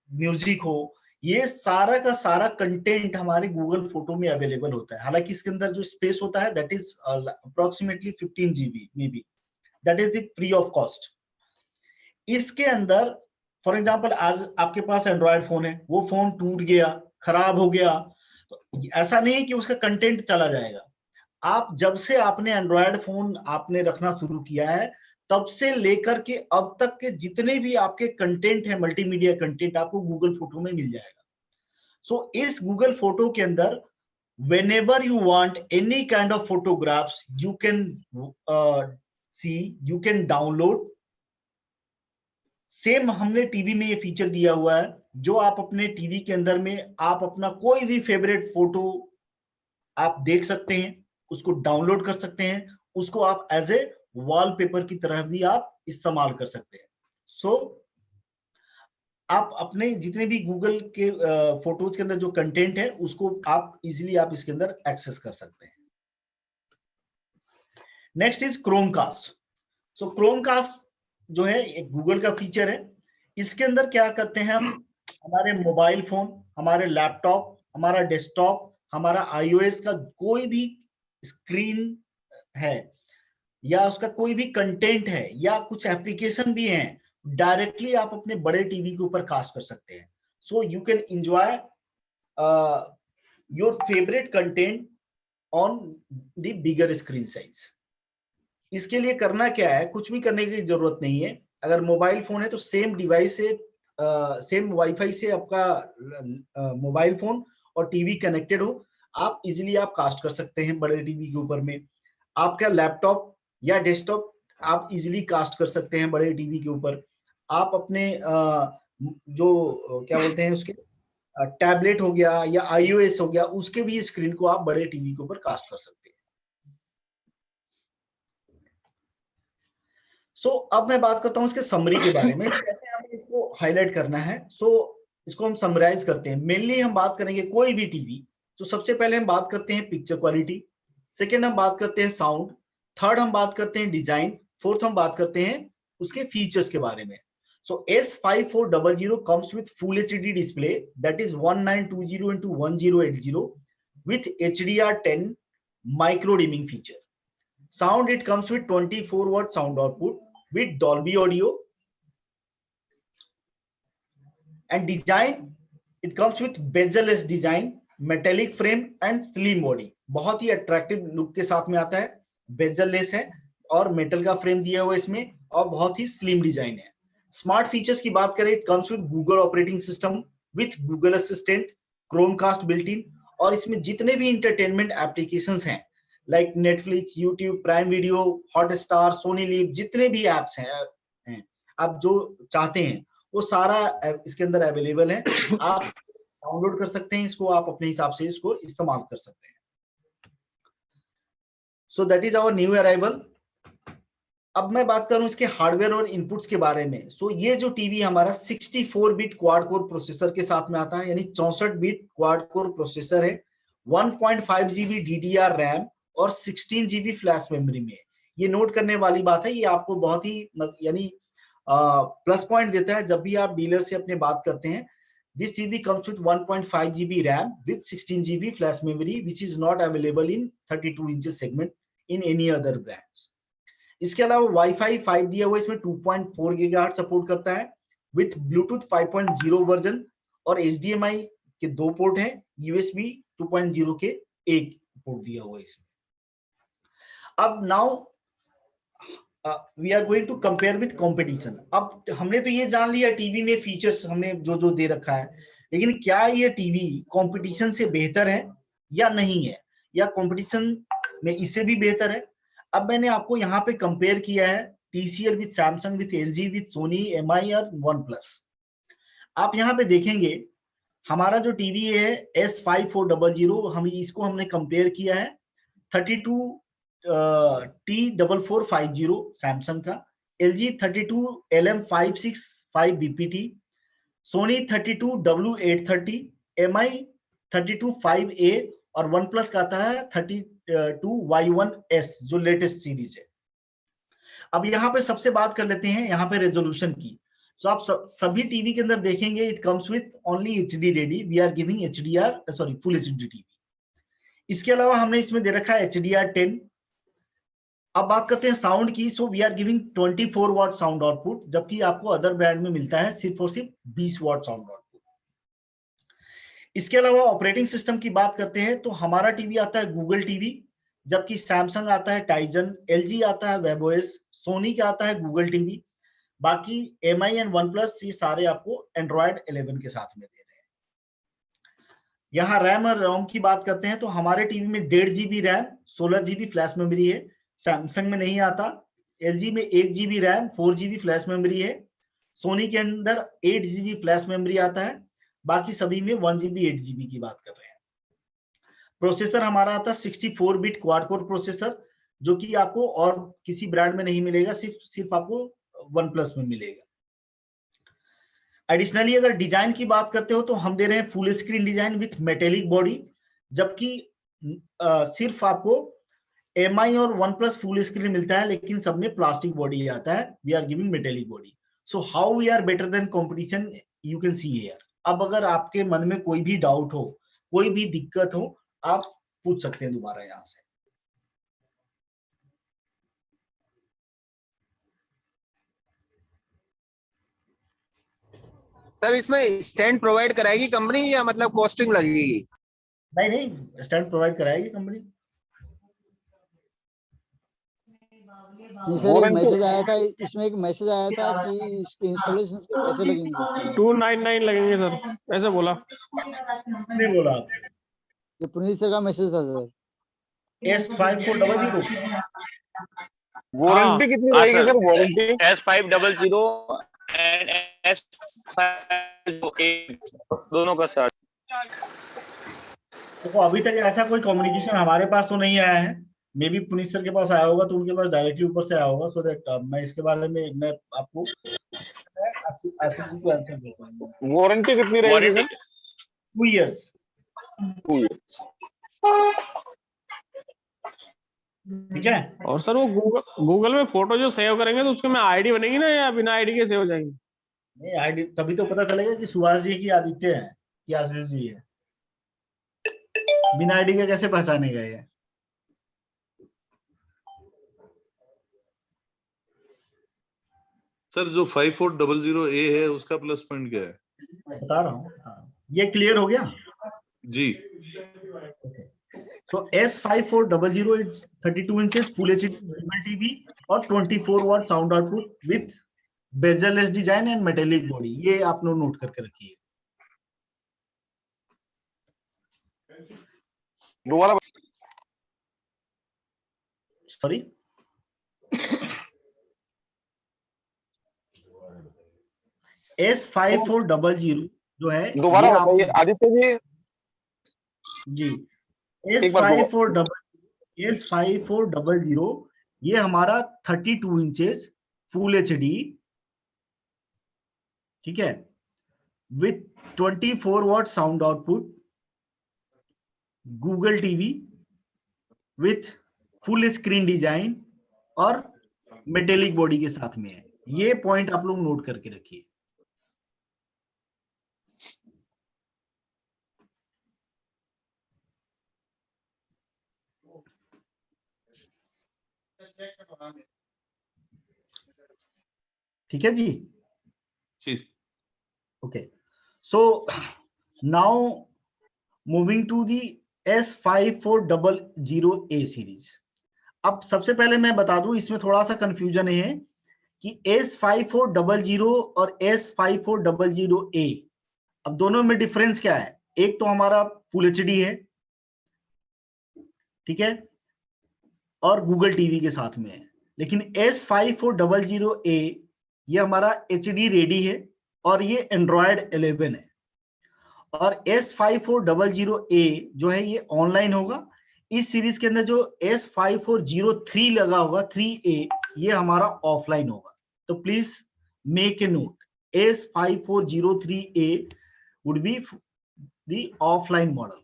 म्यूजिक हो, ये सारा का सारा कंटेंट हमारे गूगल फोटो में अवेलेबल होता है। हालांकि इसके अंदर जो स्पेस होता है that is approximately 15 GB may be, that is the free of cost. इसके अंदर फॉर एग्जांपल आज आपके पास एंड्रॉयड फोन है, वो फोन टूट गया, खराब हो गया, तो ऐसा नहीं कि उसका कंटेंट चला जाएगा। आप जब से आपने एंड्रॉयड फोन आपने रखना शुरू किया है तब से लेकर के अब तक के जितने भी आपके कंटेंट है, मल्टीमीडिया कंटेंट, आपको गूगल फोटो में मिल जाएगा। सो इस गूगल फोटो के अंदर whenever you want any kind of photographs you can see, you can download। Same हमने टीवी में ये फीचर दिया हुआ है, जो आप अपने टीवी के अंदर में आप अपना कोई भी फेवरेट फोटो आप देख सकते हैं, उसको डाउनलोड कर सकते हैं, उसको आप एज ए वॉलपेपर की तरह भी आप इस्तेमाल कर सकते हैं। सो आप अपने जितने भी गूगल के फोटोज के अंदर जो कंटेंट है उसको आप इजीली आप इसके अंदर एक्सेस कर सकते हैं। Next is Chromecast. So Chromecast जो है एक गूगल का फीचर है। इसके अंदर क्या करते हैं हम, हमारे मोबाइल फोन, हमारे लैपटॉप, हमारा डेस्कटॉप, हमारा आईओएस का कोई भी स्क्रीन है या उसका कोई भी कंटेंट है या कुछ एप्लीकेशन भी हैं, डायरेक्टली आप अपने बड़े टीवी के ऊपर कास्ट कर सकते हैं। So you can enjoy your favourite content on the bigger screen size. इसके लिए करना क्या है, कुछ भी करने की जरूरत नहीं है। अगर मोबाइल फोन है तो सेम डिवाइस से सेम वाईफाई से आपका मोबाइल फोन और टीवी कनेक्टेड हो, आप इजीली आप कास्ट कर सकते हैं बड़े टीवी के ऊपर में। आपका लैपटॉप या डेस्कटॉप आप इजीली कास्ट कर सकते हैं बड़े टीवी के ऊपर। आप अपने जो क्या बोलते हैं उसके टैबलेट हो गया या आईओएस हो गया, उसके भी स्क्रीन को आप बड़े टीवी के ऊपर कास्ट कर सकते हैं। सो अब मैं बात करता हूँ इसके समरी के बारे में, कैसे हमें इसको हाईलाइट करना है। सो इसको हम समराइज करते हैं। मेनली हम बात करेंगे कोई भी टीवी, तो सबसे पहले हम बात करते हैं पिक्चर क्वालिटी, सेकेंड हम बात करते हैं साउंड, थर्ड हम बात करते हैं डिजाइन, फोर्थ हम बात करते हैं उसके फीचर्स के बारे में। So S5400 comes with Full HD display, that is 1920 into 1080 with HDR10 micro dimming feature. Sound, it comes with 24 watt sound output with Dolby audio. And design, it comes with bezel-less design, metallic frame and slim body. बहुत ही attractive look के साथ में आता है, bezel-less है और metal का frame दिया हुआ है इसमें और बहुत ही slim design है। स्मार्ट फीचर्स की बात करें, it comes with Google operating system with Google assistant, Chromecast built in, और इसमें जितने भी इंटरटेनमेंट एप्लीकेशंस हैं like Netflix, YouTube, Prime Video, Hotstar, Sony LIV, जितने भी एप्स हैं आप जो चाहते हैं वो सारा इसके अंदर अवेलेबल है। आप डाउनलोड कर सकते हैं इसको, आप अपने हिसाब से इसको इस्तेमाल कर सकते हैं। So that is our new arrival. अब मैं बात करूं इसके हार्डवेयर और इनपुट्स के बारे में। सो ये जो टीवी हमारा 64 बिट क्वाड कोर प्रोसेसर के साथ में आता है, यानी 64 बिट क्वाड कोर प्रोसेसर है, 1.5 GB DDR रैम और 16 GB फ्लैश मेमोरी में। ये नोट करने वाली बात है, ये आपको बहुत ही यानी प्लस पॉइंट देता है जब भी आप डीलर से अपने बात करते हैं। This TV comes with 1.5 GB RAM with 16 GB flash memory which is not available in 32 inches segment in any other brands. इसके अलावा वाईफाई 5 दिया हुआ, इसमें 2.4 गीगाहर्ट्ज सपोर्ट करता है विथ ब्लूटूथ 5.0 वर्जन और HDMI के 2 पोर्ट हैं, USB 2.0 के 1 पोर्ट दिया हुआ है इसमें। अब now we are going to compare with competition. अब हमने तो ये जान लिया टीवी में फीचर्स हमने जो जो दे रखा है, लेकिन क्या ये टीवी कंपटीशन से बेहतर है या नहीं है, या कंपटीशन में इससे भी बेहतर है। अब मैंने आपको यहाँ पे कंपेयर किया है TCL with Samsung with LG with Sony, MI और OnePlus। आप यहाँ पे देखेंगे हमारा जो टीवी है S5400, हम इसको हमने कंपेयर किया है 32T4450 सैमसंग का, LG 32LM565 BPT, Soni 32W830, MI 325A और OnePlus का आता है 32Y1S जो लेटेस्ट सीरीज है। अब यहाँ पे सबसे बात कर लेते हैं यहाँ पे रेजोल्यूशन की। तो आप सभी टीवी के अंदर देखेंगे it comes with only HD ready, we are giving full HD TV. इसके अलावा हमने इसमें दे रखा है HDR10। अब बात करते हैं साउंड की। So we are giving 24 watt sound output, जबकि आपको अदर ब्रांड में मिलता है सिर्फ और सिर्फ 20 वाट साउंड आउटपुट। इसके अलावा ऑपरेटिंग सिस्टम की बात करते हैं तो हमारा टीवी आता है गूगल टीवी, जबकि सैमसंग आता है टाइजन, LG आता है वेबओएस, सोनी का आता है गूगल टीवी, बाकी MI एंड OnePlus ये सारे आपको एंड्रॉयड 11 के साथ में दे रहे हैं। यहाँ रैम और रोम की बात करते हैं तो हमारे टीवी में 1.5 GB RAM, 16 GB flash memory है, सैमसंग में नहीं आता। LG में 1 GB RAM, 4 GB flash memory है, सोनी के अंदर 8 GB फ्लैश मेमोरी आता है, बाकी सभी में 1 GB 8 GB की बात कर रहे हैं। प्रोसेसर हमारा आता है 64 बिट क्वाड कोर प्रोसेसर, जो कि आपको और किसी ब्रांड में नहीं मिलेगा, सिर्फ आपको OnePlus में मिलेगा। एडिशनली अगर डिजाइन की बात करते हो तो हम दे रहे हैं full screen design with metallic body, जबकि सिर्फ आपको MI और OnePlus फुल स्क्रीन मिलता है, लेकिन सब में प्लास्टिक बॉडी आता है। We are giving metallic body. So how we are better than competition, you can see here. अब अगर आपके मन में कोई भी डाउट हो, कोई भी दिक्कत हो, आप पूछ सकते हैं दोबारा यहाँ से। सर इसमें स्टैंड प्रोवाइड कराएगी कंपनी या मतलब कॉस्टिंग लगेगी? नहीं, स्टैंड प्रोवाइड कराएगी कंपनी। नहीं सर, एक मैसेज आया था, इसमें एक मैसेज आया था कि इसके इंस्टॉलेशन के पैसे लगेंगे। 299 लगेंगे सर, ऐसा बोला। नहीं बोला आप? ये पुनीत सर का मैसेज था सर। S5400 वारंटी कितनी रहेगी sir? Warranty S500 and S508 दोनों का सर। तो अभी तक ऐसा कोई कम्युनिकेशन हमारे पास तो नहीं आया है, मे बी पुनीत सर के पास आया होगा तो उनके पास डायरेक्टली ऊपर से आया होगा, सो दैट मैं इसके बारे में मैं आपको आसिफ जी को आंसर देता हूँ। वारंटी कितनी रहेगी सर? 2 years। 2 years। ठीक है। और सर वो गूगल में फोटो जो सेव करेंगे तो उसके में आईडी बनेगी ना, या बिना आईडी के सेव हो जाएंगे? नहीं आईडी तभी तो पता चलेगा कि सुभाष जी की आदित्य है कि आशीष जी है। बिना आईडी के कैसे पहचानेगा ये? सर जो 5400A है उसका प्लस पॉइंट क्या है? बता रहा हूँ, ये क्लियर हो गया जी। So S5400 is 32 inches Full HD TV और 24 watt sound output with bezel-less design and metallic body. ये आप लोग नोट करके रखिए। दोबारा सॉरी, S5400 जो है, दोबारा बताइए आदित्य जी। जी S5400 ये हमारा 32 इंचेस फुल HD, ठीक है, with 24 watt sound output, Google TV with full screen design और मेटेलिक बॉडी के साथ में है। ये पॉइंट आप लोग नोट करके रखिए। ठीक है जी। Okay, so now moving to the S5400A series. अब सबसे पहले मैं बता दूं, इसमें थोड़ा सा कंफ्यूजन है कि S5400 और S5400A, अब दोनों में डिफरेंस क्या है? एक तो हमारा फुल HD है, ठीक है, और गूगल टीवी के साथ में है, लेकिन S5400A ये हमारा HD रेडी है और ये एंड्रॉयड 11 है, और S5400A जो है ये ऑनलाइन होगा। इस सीरीज के अंदर जो S5403 लगा होगा 3A, ये हमारा ऑफलाइन होगा। तो please make a note, S5403A would be the offline model.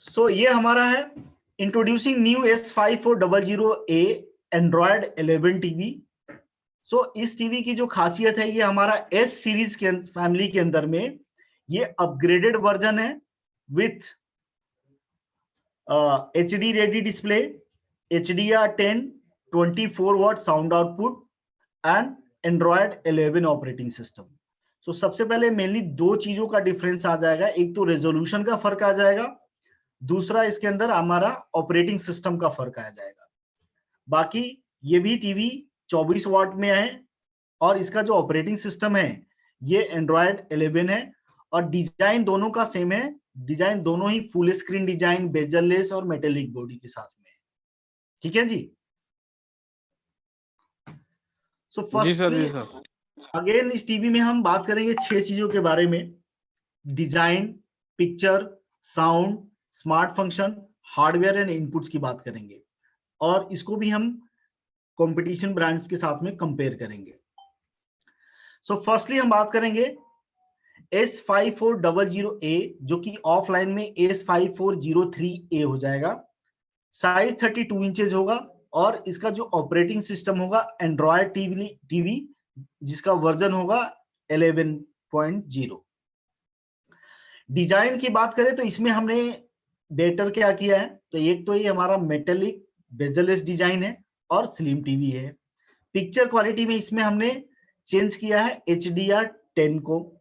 So ये हमारा है introducing new S5400A Android 11 TV. So इस टीवी की जो खासियत है, ये हमारा S सीरीज के फैमिली के अंदर में ये अपग्रेडेड वर्जन है with HD ready display, HDR10, 24 watt sound output and Android 11 operating system. So सबसे पहले मेनली दो चीजों का डिफरेंस आ जाएगा, एक तो रेजोल्यूशन का फर्क आ जाएगा, दूसरा इसके अंदर हमारा ऑपरेटिंग सिस्टम का फर्क आ जाएगा। बाकी ये भी टीवी 24 वाट में है और इसका जो ऑपरेटिंग सिस्टम है ये एंड्रॉयड 11 है, और डिजाइन दोनों का सेम है। डिजाइन दोनों ही फुल स्क्रीन डिजाइन, बेजल-लेस और मेटेलिक बॉडी के साथ में है। ठीक है जी। सो फर्स्टली अगेन इस टीवी में हम बात करेंगे 6 चीजों के बारे में: design, picture, sound, smart function, hardware and inputs की बात करेंगे, और इसको भी हम कंपटीशन ब्रांड्स के साथ में कंपेयर करेंगे। सो फर्स्टली हम बात करेंगे S5400A, जो कि ऑफलाइन में S5403A हो जाएगा। साइज 32 इंचेस होगा और इसका जो ऑपरेटिंग सिस्टम होगा एंड्रॉयड टीवी जिसका वर्जन होगा 11.0। डिजाइन की बात करें तो इसमें हमने बेटर क्या किया है, तो एक तो ये हमारा मेटेलिक बेजल-लेस डिजाइन है और स्लिम टीवी है। पिक्चर क्वालिटी में इसमें हमने चेंज किया है HDR10 को।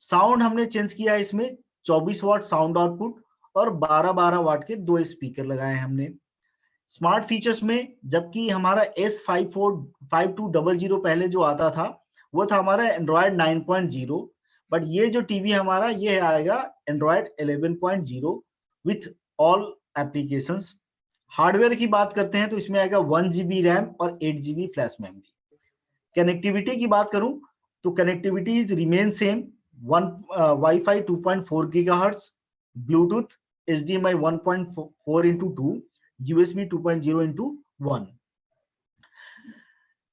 साउंड हमने चेंज किया है, इसमें 24 वाट साउंड आउटपुट और 12 वाट के 2 स्पीकर लगाए हैं हमने। स्मार्ट फीचर्स में, जबकि हमारा S5200 पहले जो आता था वो था हमारा एंड्रॉयड 9.0, बट ये जो टीवी हमारा ये आएगा Android 11.0 with all applications. Hardware की बात करते हैं तो इसमें आएगा 1 GB रैम और 8 GB फ्लैश मेमोरी। कनेक्टिविटी की बात करूं तो connectivity remain same, wifi 2.4 GHz, Bluetooth, HDMI 1.4x2, USB 2.0x1।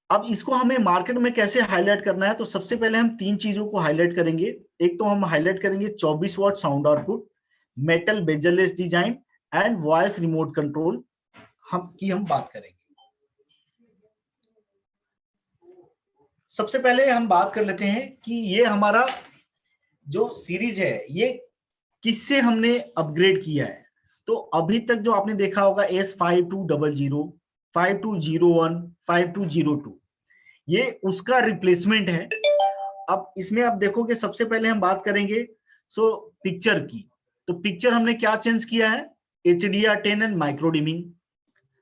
अब इसको हमें मार्केट में कैसे हाईलाइट करना है, तो सबसे पहले हम तीन चीजों को हाईलाइट करेंगे। एक तो हम हाईलाइट करेंगे 24 watt sound output, metal bezelless design and voice remote control हम बात करेंगे। सबसे पहले हम बात कर लेते हैं कि ये हमारा जो सीरीज है ये किससे हमने अपग्रेड किया है। तो अभी तक जो आपने देखा होगा S5200, 5201, 5202, ये उसका रिप्लेसमेंट है। अब इसमें आप देखोगे सबसे पहले हम बात करेंगे पिक्चर की। तो पिक्चर हमने क्या चेंज किया है, HDR10 and micro dimming.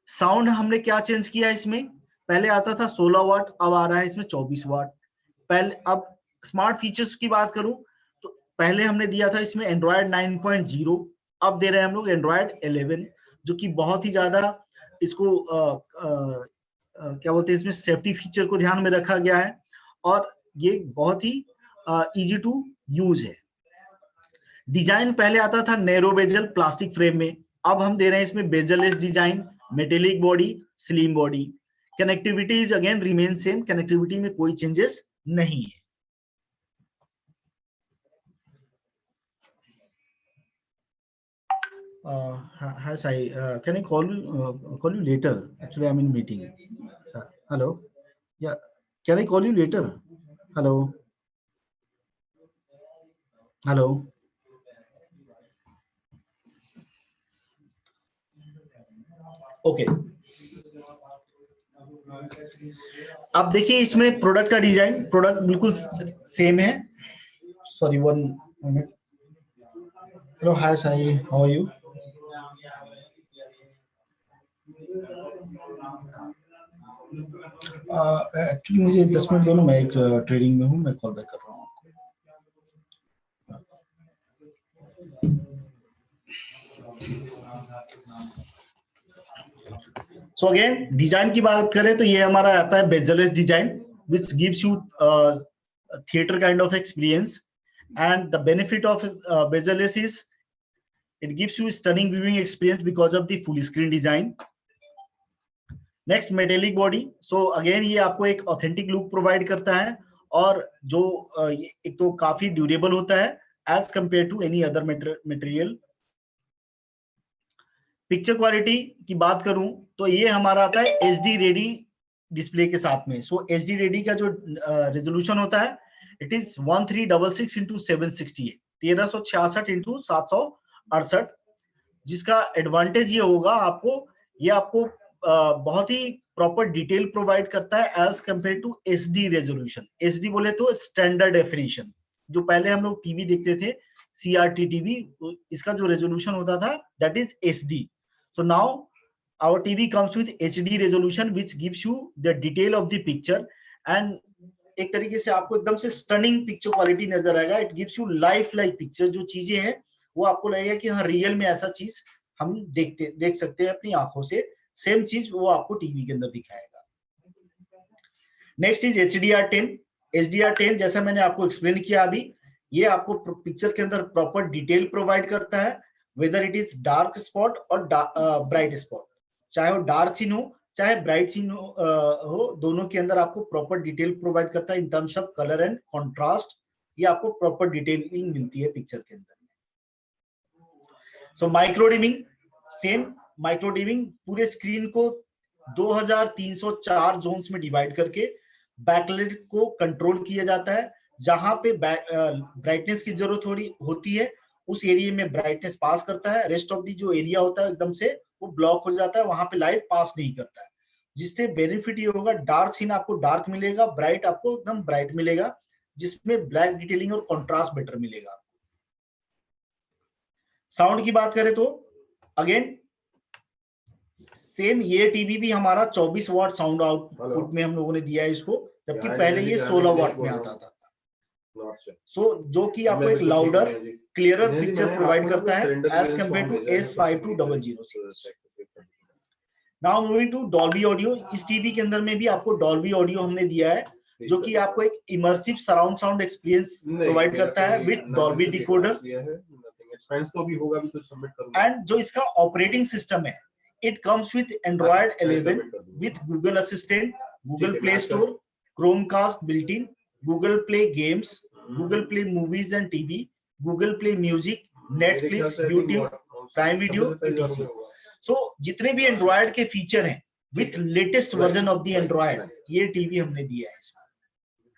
Sound हमने क्या चेंज किया है, इसमें पहले आता था 16 वाट, अब आ रहा है इसमें 24 वाट। पहले अब स्मार्ट फीचर्स की बात करूं तो पहले हमने दिया था इसमें एंड्रॉयड 9.0, अब दे रहे हैं हम लोग एंड्रॉयड 11, जो कि बहुत ही ज्यादा इसको क्या बोलते हैं, इसमें सेफ्टी फीचर को ध्यान में रखा गया है और ये बहुत ही इजी टू यूज है। डिजाइन पहले आता था नैरो बेजल प्लास्टिक फ्रेम में, अब हम दे रहे हैं इसमें bezel-less design, metallic body, slim body. Connectivity is again remain same, connectivity में कोई चेंजेस नहीं है। Hi Sai, can I call you later? Actually, I'm in meeting. Hello. Yeah, can I call you later? Hello. Hello. Okay. अब देखिए इसमें प्रोडक्ट का डिजाइन, प्रोडक्ट बिल्कुल सेम है। Sorry, 1 minute. Hello, hi Sai, how are you? Actually मुझे 10 मिनट दो ना, मैं एक ट्रेडिंग में हूँ, मैं कॉल बैक कर रहा हूँ। सो अगेन डिजाइन की बात करें तो ये हमारा आता है bezel-less design, which gives you theater kind of experience, and the benefit of bezel-less is it gives you stunning viewing experience because of the full screen design. Next, metallic body. So again ये आपको एक authentic look provide करता है और जो एक तो काफी ड्यूरेबल होता है as compared to any other material. Picture quality की बात करूं तो ये हमारा आता है HD रेडी डिस्प्ले के साथ में। सो HD रेडी का जो रेजोल्यूशन होता है इट इज 1366 into 760 है, 1366 into 768, जिसका एडवांटेज ये होगा आपको बहुत ही प्रॉपर डिटेल प्रोवाइड करता है as compare to SD resolution. SD बोले तो स्टैंडर्ड डेफिनेशन, जो पहले हम लोग टीवी देखते थे CRT टीवी, इसका जो रेजोल्यूशन होता था that is SD. So now our TV comes with HD resolution which gives you the detail of the picture and एक तरीके से आपको एकदम से स्टनिंग पिक्चर क्वालिटी नजर आएगा। It gives you life like picture, जो चीजें हैं वो आपको लगेगा कि हाँ रियल में ऐसा चीज हम देख सकते हैं अपनी आंखों से, सेम चीज वो आपको टीवी के अंदर दिखाएगा। Next is HDR10. HDR10 जैसा मैंने आपको एक्सप्लेन किया अभी, ये आपको पिक्चर के अंदर प्रॉपर डिटेल प्रोवाइड करता है, whether it is dark spot और ब्राइट स्पॉट, चाहे वो डार्क सीन हो चाहे ब्राइट सीन हो, दोनों के अंदर आपको प्रॉपर डिटेल प्रोवाइड करता है in terms of colour and contrast. ये आपको प्रॉपर डिटेलिंग मिलती है पिक्चर के अंदर। सो micro dimming, same micro dimming पूरे स्क्रीन को 2304 जोन्स में डिवाइड करके बैकलाइट को कंट्रोल किया जाता है। जहां पे ब्राइटनेस की जरूरत होती है उस एरिया में ब्राइटनेस पास करता है, रेस्ट ऑफ दी जो एरिया होता है एकदम से वो ब्लॉक हो जाता है, वहां पे लाइट पास नहीं करता है। जिससे बेनिफिट ये होगा, डार्क सीन आपको डार्क मिलेगा, ब्राइट आपको एकदम ब्राइट मिलेगा, जिसमें ब्लैक डिटेलिंग और कंट्रास्ट बेटर मिलेगा। साउंड की बात करें तो अगेन सेम ये टीवी भी हमारा 24 वाट साउंड आउटपुट में हम लोगों ने दिया है इसको, जबकि पहले ये 16 वाट में आता था। जो कि आपको एक लाउडर क्लियरर पिक्चर प्रोवाइड करता है as compare to S5200। Now moving to Dolby audio. इस टीवी के अंदर में भी आपको डॉल्बी ऑडियो हमने दिया है, जो कि आपको एक immersive surround sound experience provide करता है विद डॉल्बी डिकोडर। एक्सपेंस तो भी होगा, भी कुछ सबमिट करूंगा। एंड जो इसका ऑपरेटिंग सिस्टम है, it comes with Android 11 with Google assistant, Google play store, Chromecast built in, Google play games, Google Play Movies and TV, Google play music, Netflix, YouTube, Prime video, etc. सो जितने भी एंड्रॉयड के फीचर हैं with latest version of the Android, ये टीवी हमने दिया है इसमें।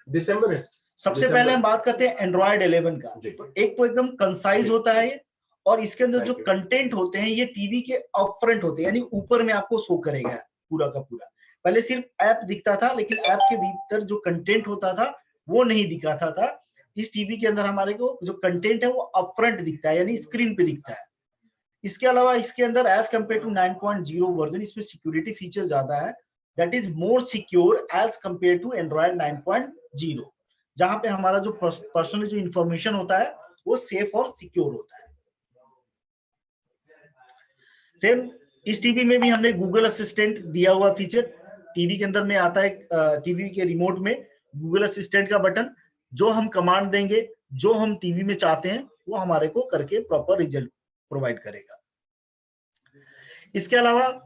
दिसंबर है। सबसे पहले हम बात करते हैं एंड्रॉयड 11 का। तो एक तो एकदम कंसाइज होता है ये, और इसके अंदर जो कंटेंट होते हैं ये टीवी के अपफ्रंट होते हैं, यानी ऊपर में आपको शो करेगा पूरा का पूरा। पहले सिर्फ ऐप दिखता था, लेकिन ऐप के भीतर जो कंटेंट होता था वो नहीं दिखाता था। इस टीवी के अंदर हमारे को जो कंटेंट है वो अपफ्रंट दिखता है, यानी स्क्रीन पे दिखता है। इसके अलावा इसके अंदर एज कम्पेयर टू 9.0 वर्जन, इसमें सिक्योरिटी फीचर ज्यादा है, that is more secure as compare to Android 9.0, जहां पे हमारा जो पर्सनल जो इंफॉर्मेशन होता है वो सेफ और सिक्योर होता है। सेम इस टीवी में भी हमने गूगल असिस्टेंट दिया हुआ फीचर, टीवी के अंदर में आता है। टीवी के रिमोट में गूगल असिस्टेंट का बटन, जो हम कमांड देंगे, जो हम टीवी में चाहते हैं वो हमारे को करके प्रॉपर रिजल्ट प्रोवाइड करेगा। इसके अलावा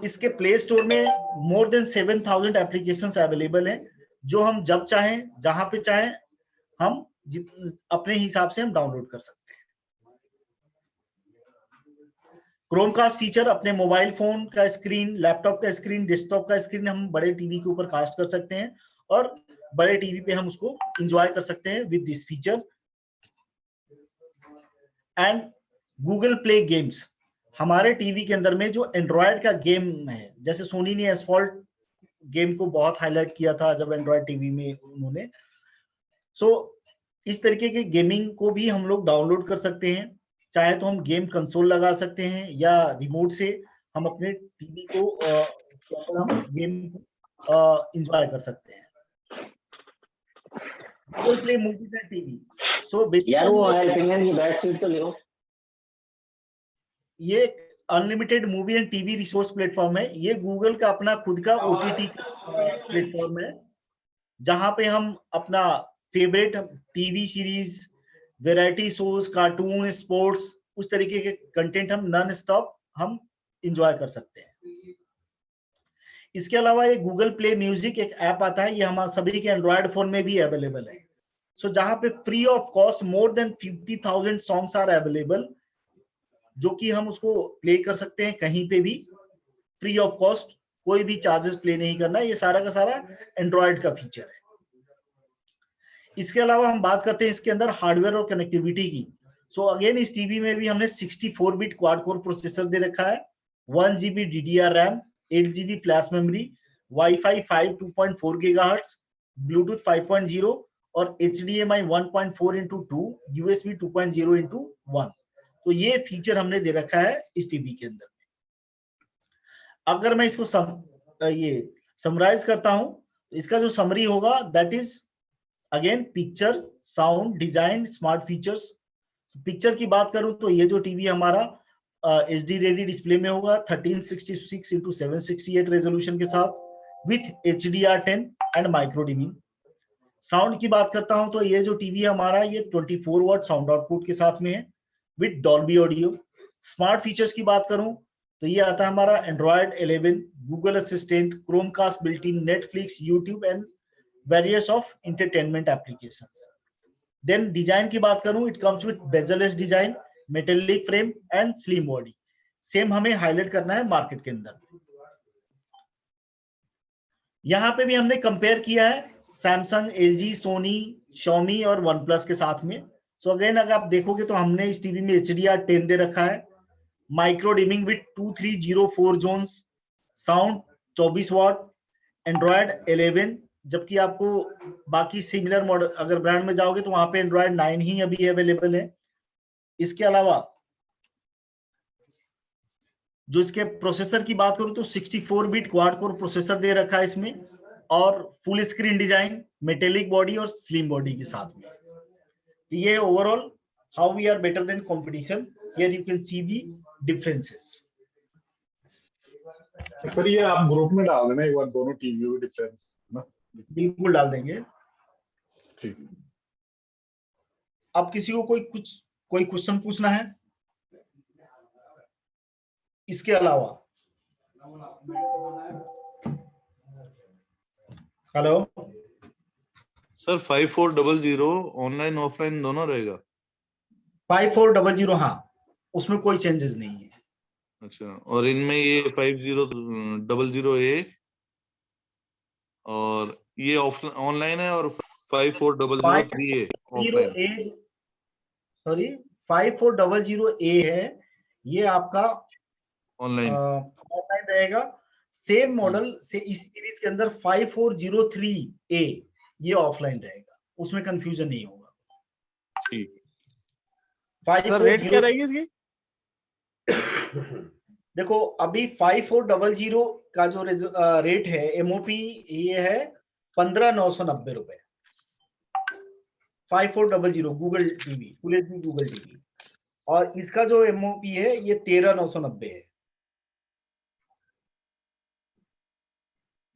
इसके प्ले स्टोर में मोर देन 7000 एप्लीकेशंस अवेलेबल हैं, जो हम जब चाहें, जहां पे चाहें, हम अपने हिसाब से हम डाउनलोड कर सकते हैं। क्रोमकास्ट फीचर, अपने मोबाइल फोन का स्क्रीन, लैपटॉप का स्क्रीन, डेस्कटॉप का स्क्रीन हम बड़े टीवी के ऊपर कास्ट कर सकते हैं, और बड़े टीवी पे हम उसको एंजॉय कर सकते हैं with this feature. And Google play games, हमारे टीवी के अंदर में जो एंड्रॉयड का गेम है, जैसे सोनी ने एसफॉल्ट गेम को बहुत हाईलाइट किया था जब एंड्रॉयड टीवी में उन्होंने, सो इस तरीके के गेमिंग को भी हम लोग डाउनलोड कर सकते हैं। चाहे तो हम गेम कंसोल लगा सकते हैं, या रिमोट से हम अपने टीवी को हम गेम एंजॉय कर सकते हैं। Google Play Movies and TV, so यार वो हेल्पिंग की बेडशीट तो ले लो। ये unlimited movie and TV resource platform है। ये गूगल का अपना खुद का ओटीटी प्लेटफॉर्म है, जहां पे हम अपना favourite TV series, variety shows, cartoon, sports, उस तरीके के कंटेंट हम नॉन स्टॉप हम एंजॉय कर सकते हैं। इसके अलावा ये गूगल प्ले म्यूजिक एक ऐप आता है, ये हमारे सभी के एंड्रॉयड फोन में भी अवेलेबल है। सो जहां पे free of cost more than 50,000 songs are available, जो कि हम उसको प्ले कर सकते हैं कहीं पे भी फ्री ऑफ कॉस्ट, कोई भी चार्जेस प्ले नहीं करना। ये सारा का सारा एंड्रॉयड का फीचर है। इसके अलावा हम बात करते हैं इसके अंदर हार्डवेयर और कनेक्टिविटी की। सो अगेन इस टीवी में भी हमने 64 बिट क्वाड कोर प्रोसेसर दे रखा है, 1 GB DDR RAM, 8 GB flash memory, wifi 5 2.4 GHz, bluetooth 5.0 और HDMI 1.4x2, USB 2.0x1। तो ये फीचर हमने दे रखा है इस टीवी के अंदर। अगर मैं इसको समराइज करता हूं, तो इसका जो समरी होगा that is again picture, sound, design, smart features. Picture की बात करूं तो ये जो टीवी हमारा HD रेडी डिस्प्ले में होगा 1366x768 रेजोल्यूशन के साथ with HDR10 and micro dimming. Sound की बात करता हूं तो ये जो टीवी हमारा ये 24 वॉट साउंड आउटपुट के साथ में है with Dolby audio. Smart features की बात करूं तो ये आता है हमारा Android 11, Google assistant, Chromecast built in, Netflix, YouTube and various of entertainment applications. Then design की बात करूं, it comes with bezelless design, metallic frame and slim body. Same हमें हाईलाइट करना है मार्केट के अंदर। यहां पे भी हमने कंपेयर किया है सैमसंग, LG, सोनी, Xiaomi और OnePlus के साथ में। सो अगेन अगर आप देखोगे तो हमने इस टीवी में HDR10 दे रखा है, micro dimming with 2304 zones, sound 24 watt, Android 11, जबकि आपको बाकी सिमिलर मॉडल अगर ब्रांड में जाओगे तो वहां पे एंड्रॉयड 9 ही अभी अवेलेबल है। इसके अलावा जो इसके प्रोसेसर की बात करूं तो 64 बिट क्वाड कोर प्रोसेसर दे रखा है इसमें, और full screen design, metallic body और स्लिम बॉडी के साथ में। तो ये overall how we are better than competition, here you can see the differences. Sir ये आप ग्रुप में डाल देना एक बार दोनों टीवी के डिफरेंस ना। बिल्कुल डाल देंगे। ठीक। अब किसी को कोई कुछ कोई क्वेश्चन पूछना है इसके अलावा? हेलो सर 5400 ऑनलाइन ऑफलाइन दोनों रहेगा? 5400, हाँ, उसमें कोई चेंजेस नहीं है। अच्छा, और इनमें ये 5000A और ये ऑनलाइन है और 54003 ऑफलाइन। सॉरी 5400A है, ये आपका ऑनलाइन ऑनलाइन रहेगा। सेम मॉडल से इस सीरीज के अंदर 5403A ये ऑफलाइन रहेगा, उसमें कंफ्यूजन नहीं होगा। ठीक। सर रेट क्या रहेगी इसकी? देखो अभी 5400 का जो रेट है एमओपी ये है 15,990 रुपए। 5400 Google TV, full HD Google TV, और इसका जो एमओपी है ये 13,990 है।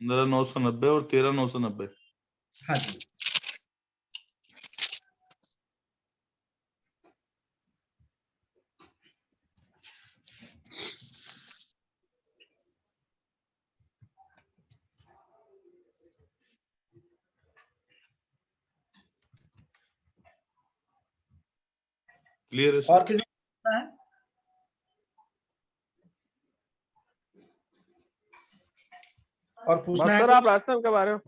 15,990 और 13,990। हाँ जी। क्लियर है? और किसी को पूछना है? और पूछना है? सर आप रास्ते में कब आ रहे हो?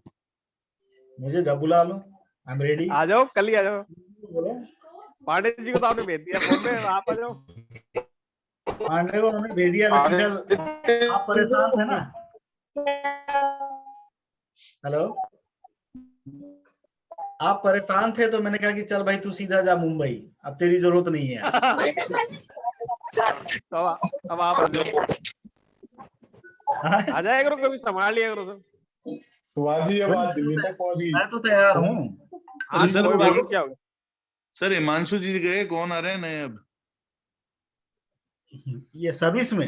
मुझे जब बुला लो, आई एम रेडी। आ जाओ, कल ही आ जाओ। बोलो। पांडे जी को तो आपने भेज दिया फोन पे, आप आ जाओ। पांडे को हमने भेज दिया, आप परेशान थे ना। हेलो, आप परेशान थे तो मैंने कहा कि चल भाई तू सीधा जा मुंबई, अब तेरी जरूरत नहीं है। अब आप आ जाओ। आ जाएगा करो, कभी संभाल लिया करो सर। सुभाष जी अब आज दिल्ली तक पहुंच गई। मैं तो तैयार हूँ। आज सर कोई बात नहीं, क्या होगा? सर हिमांशु जी गए, कौन आ रहे हैं नए अब? ये सर्विस में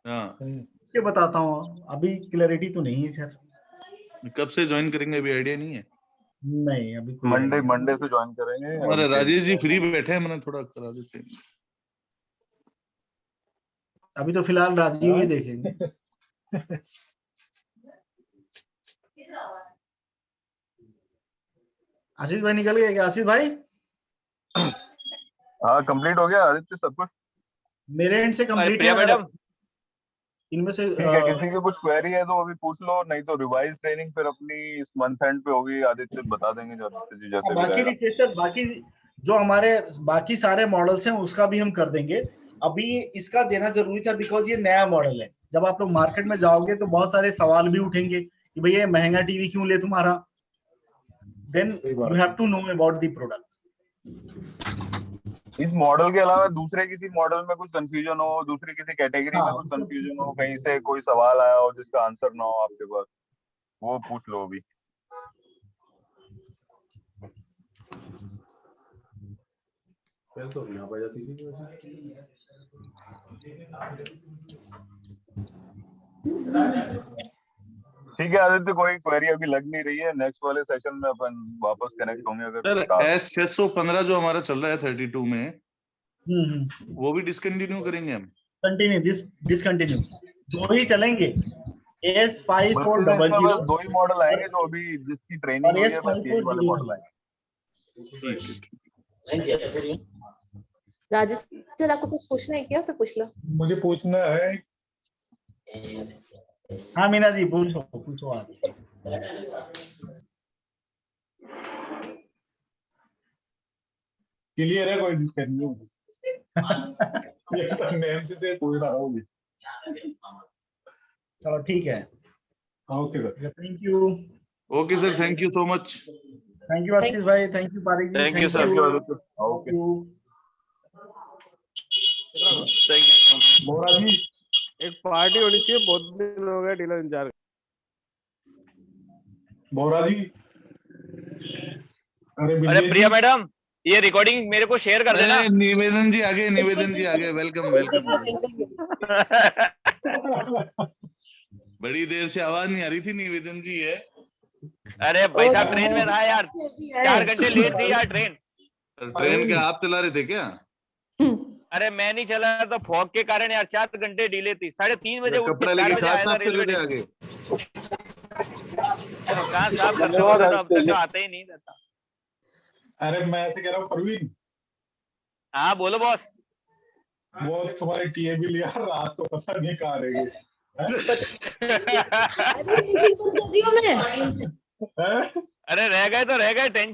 हाँ, क्या बताता हूँ, अभी क्लैरिटी तो नहीं है। खैर कब से ज्वाइन करेंगे अभी आइडिया नहीं है? नहीं, अभी कोई मंडे से ज्वाइन करेंगे। हमारे राजेश जी फ्री बैठे हैं, मैंने थोड़ा करा देते हैं। अभी तो फिलहाल राजीव ही देखेंगे। आशीष भाई निकल गए क्या? आशीष भाई हाँ कंप्लीट हो गया आदित्य सब कुछ? मेरे एंड से कंप्लीट है मैडम। इनमें से ठीक है, किसी की कुछ क्वेरी है तो अभी पूछ लो, नहीं तो रिवाइज ट्रेनिंग फिर अपनी इस मंथ एंड पे होगी, आदित्य बता देंगे जो आदित्य जी जैसे भी बाकी रहेगा। रिक्वेस्टर, बाकी जो हमारे बाकी सारे मॉडल्स हैं उसका भी हम कर देंगे। अभी इसका देना जरूरी था बिकॉज ये नया मॉडल है। जब आप लोग मार्केट में जाओगे तो बहुत सारे सवाल भी उठेंगे कि भैया ये महंगा टीवी क्यों ले तुम्हारा। Then you have to know about the product. इस मॉडल के अलावा दूसरे किसी मॉडल में कुछ कंफ्यूजन हो, दूसरी किसी कैटेगरी में कुछ कंफ्यूजन हो, कहीं से कोई सवाल आया हो जिसका आंसर ना हो आपके पास, वो पूछ लो अभी। ठीक है आदित्य, कोई क्वेरी अभी लग नहीं रही है। नेक्स्ट वाले सेशन में अपन वापस कनेक्ट होंगे। अगर सर S615 जो हमारा चल रहा है 32 में, वो भी डिसकंटिन्यू करेंगे हम? कंटिन्यू, डिसकंटिन्यू दो ही चलेंगे। S5400 दो ही मॉडल आएंगे जो अभी जिसकी ट्रेनिंग हुई है, बस यही वाले मॉडल आएंगे। राजेश सर आपको कुछ पूछना है क्या? तो पूछ लो। मुझे पूछना है। हाँ मीना जी पूछो पूछो आप। क्लियर है, कोई दिक्कत नहीं होगी। ये तो नेम से पूछ रहा हूँ। चलो ठीक है, okay sir, thank you. Okay sir, thank you so much. Thank you Ashish भाई, thank you Pareek ji, thank you sir. Okay Mora ji एक पार्टी होनी चाहिए, बहुत दिन हो गए डीलर इंतजार। मोरा जी, अरे प्रिया मैडम, ये रिकॉर्डिंग मेरे को शेयर कर देना। निवेदन जी आगे, निवेदन जी आगे, वेलकम वेलकम। बड़ी देर से आवाज नहीं आ रही थी, निवेदन जी है। अरे भाई साहब ट्रेन में रहा यार, 4 घंटे लेट थी यार ट्रेन। ट्रेन क्या आप चला रहे थे क्या? अरे मैं नहीं चला तो फॉग के कारण यार 4 घंटे डिले थी। 3:30 बजे उठ के कपड़ा 4 लेके बजे साथ आया था साथ रेलवे फिर स्टेशन। आगे। कहाँ साफ करते हो, अब तक तो आते ही नहीं रहता। अरे मैं ऐसे कह रहा हूँ परवीन, हाँ बोलो बॉस। वो तुम्हारी टीए भी यार रात को पता नहीं कहाँ रहेगी। अरे मैं हैं? अरे रह गए तो रह गए, टेंशन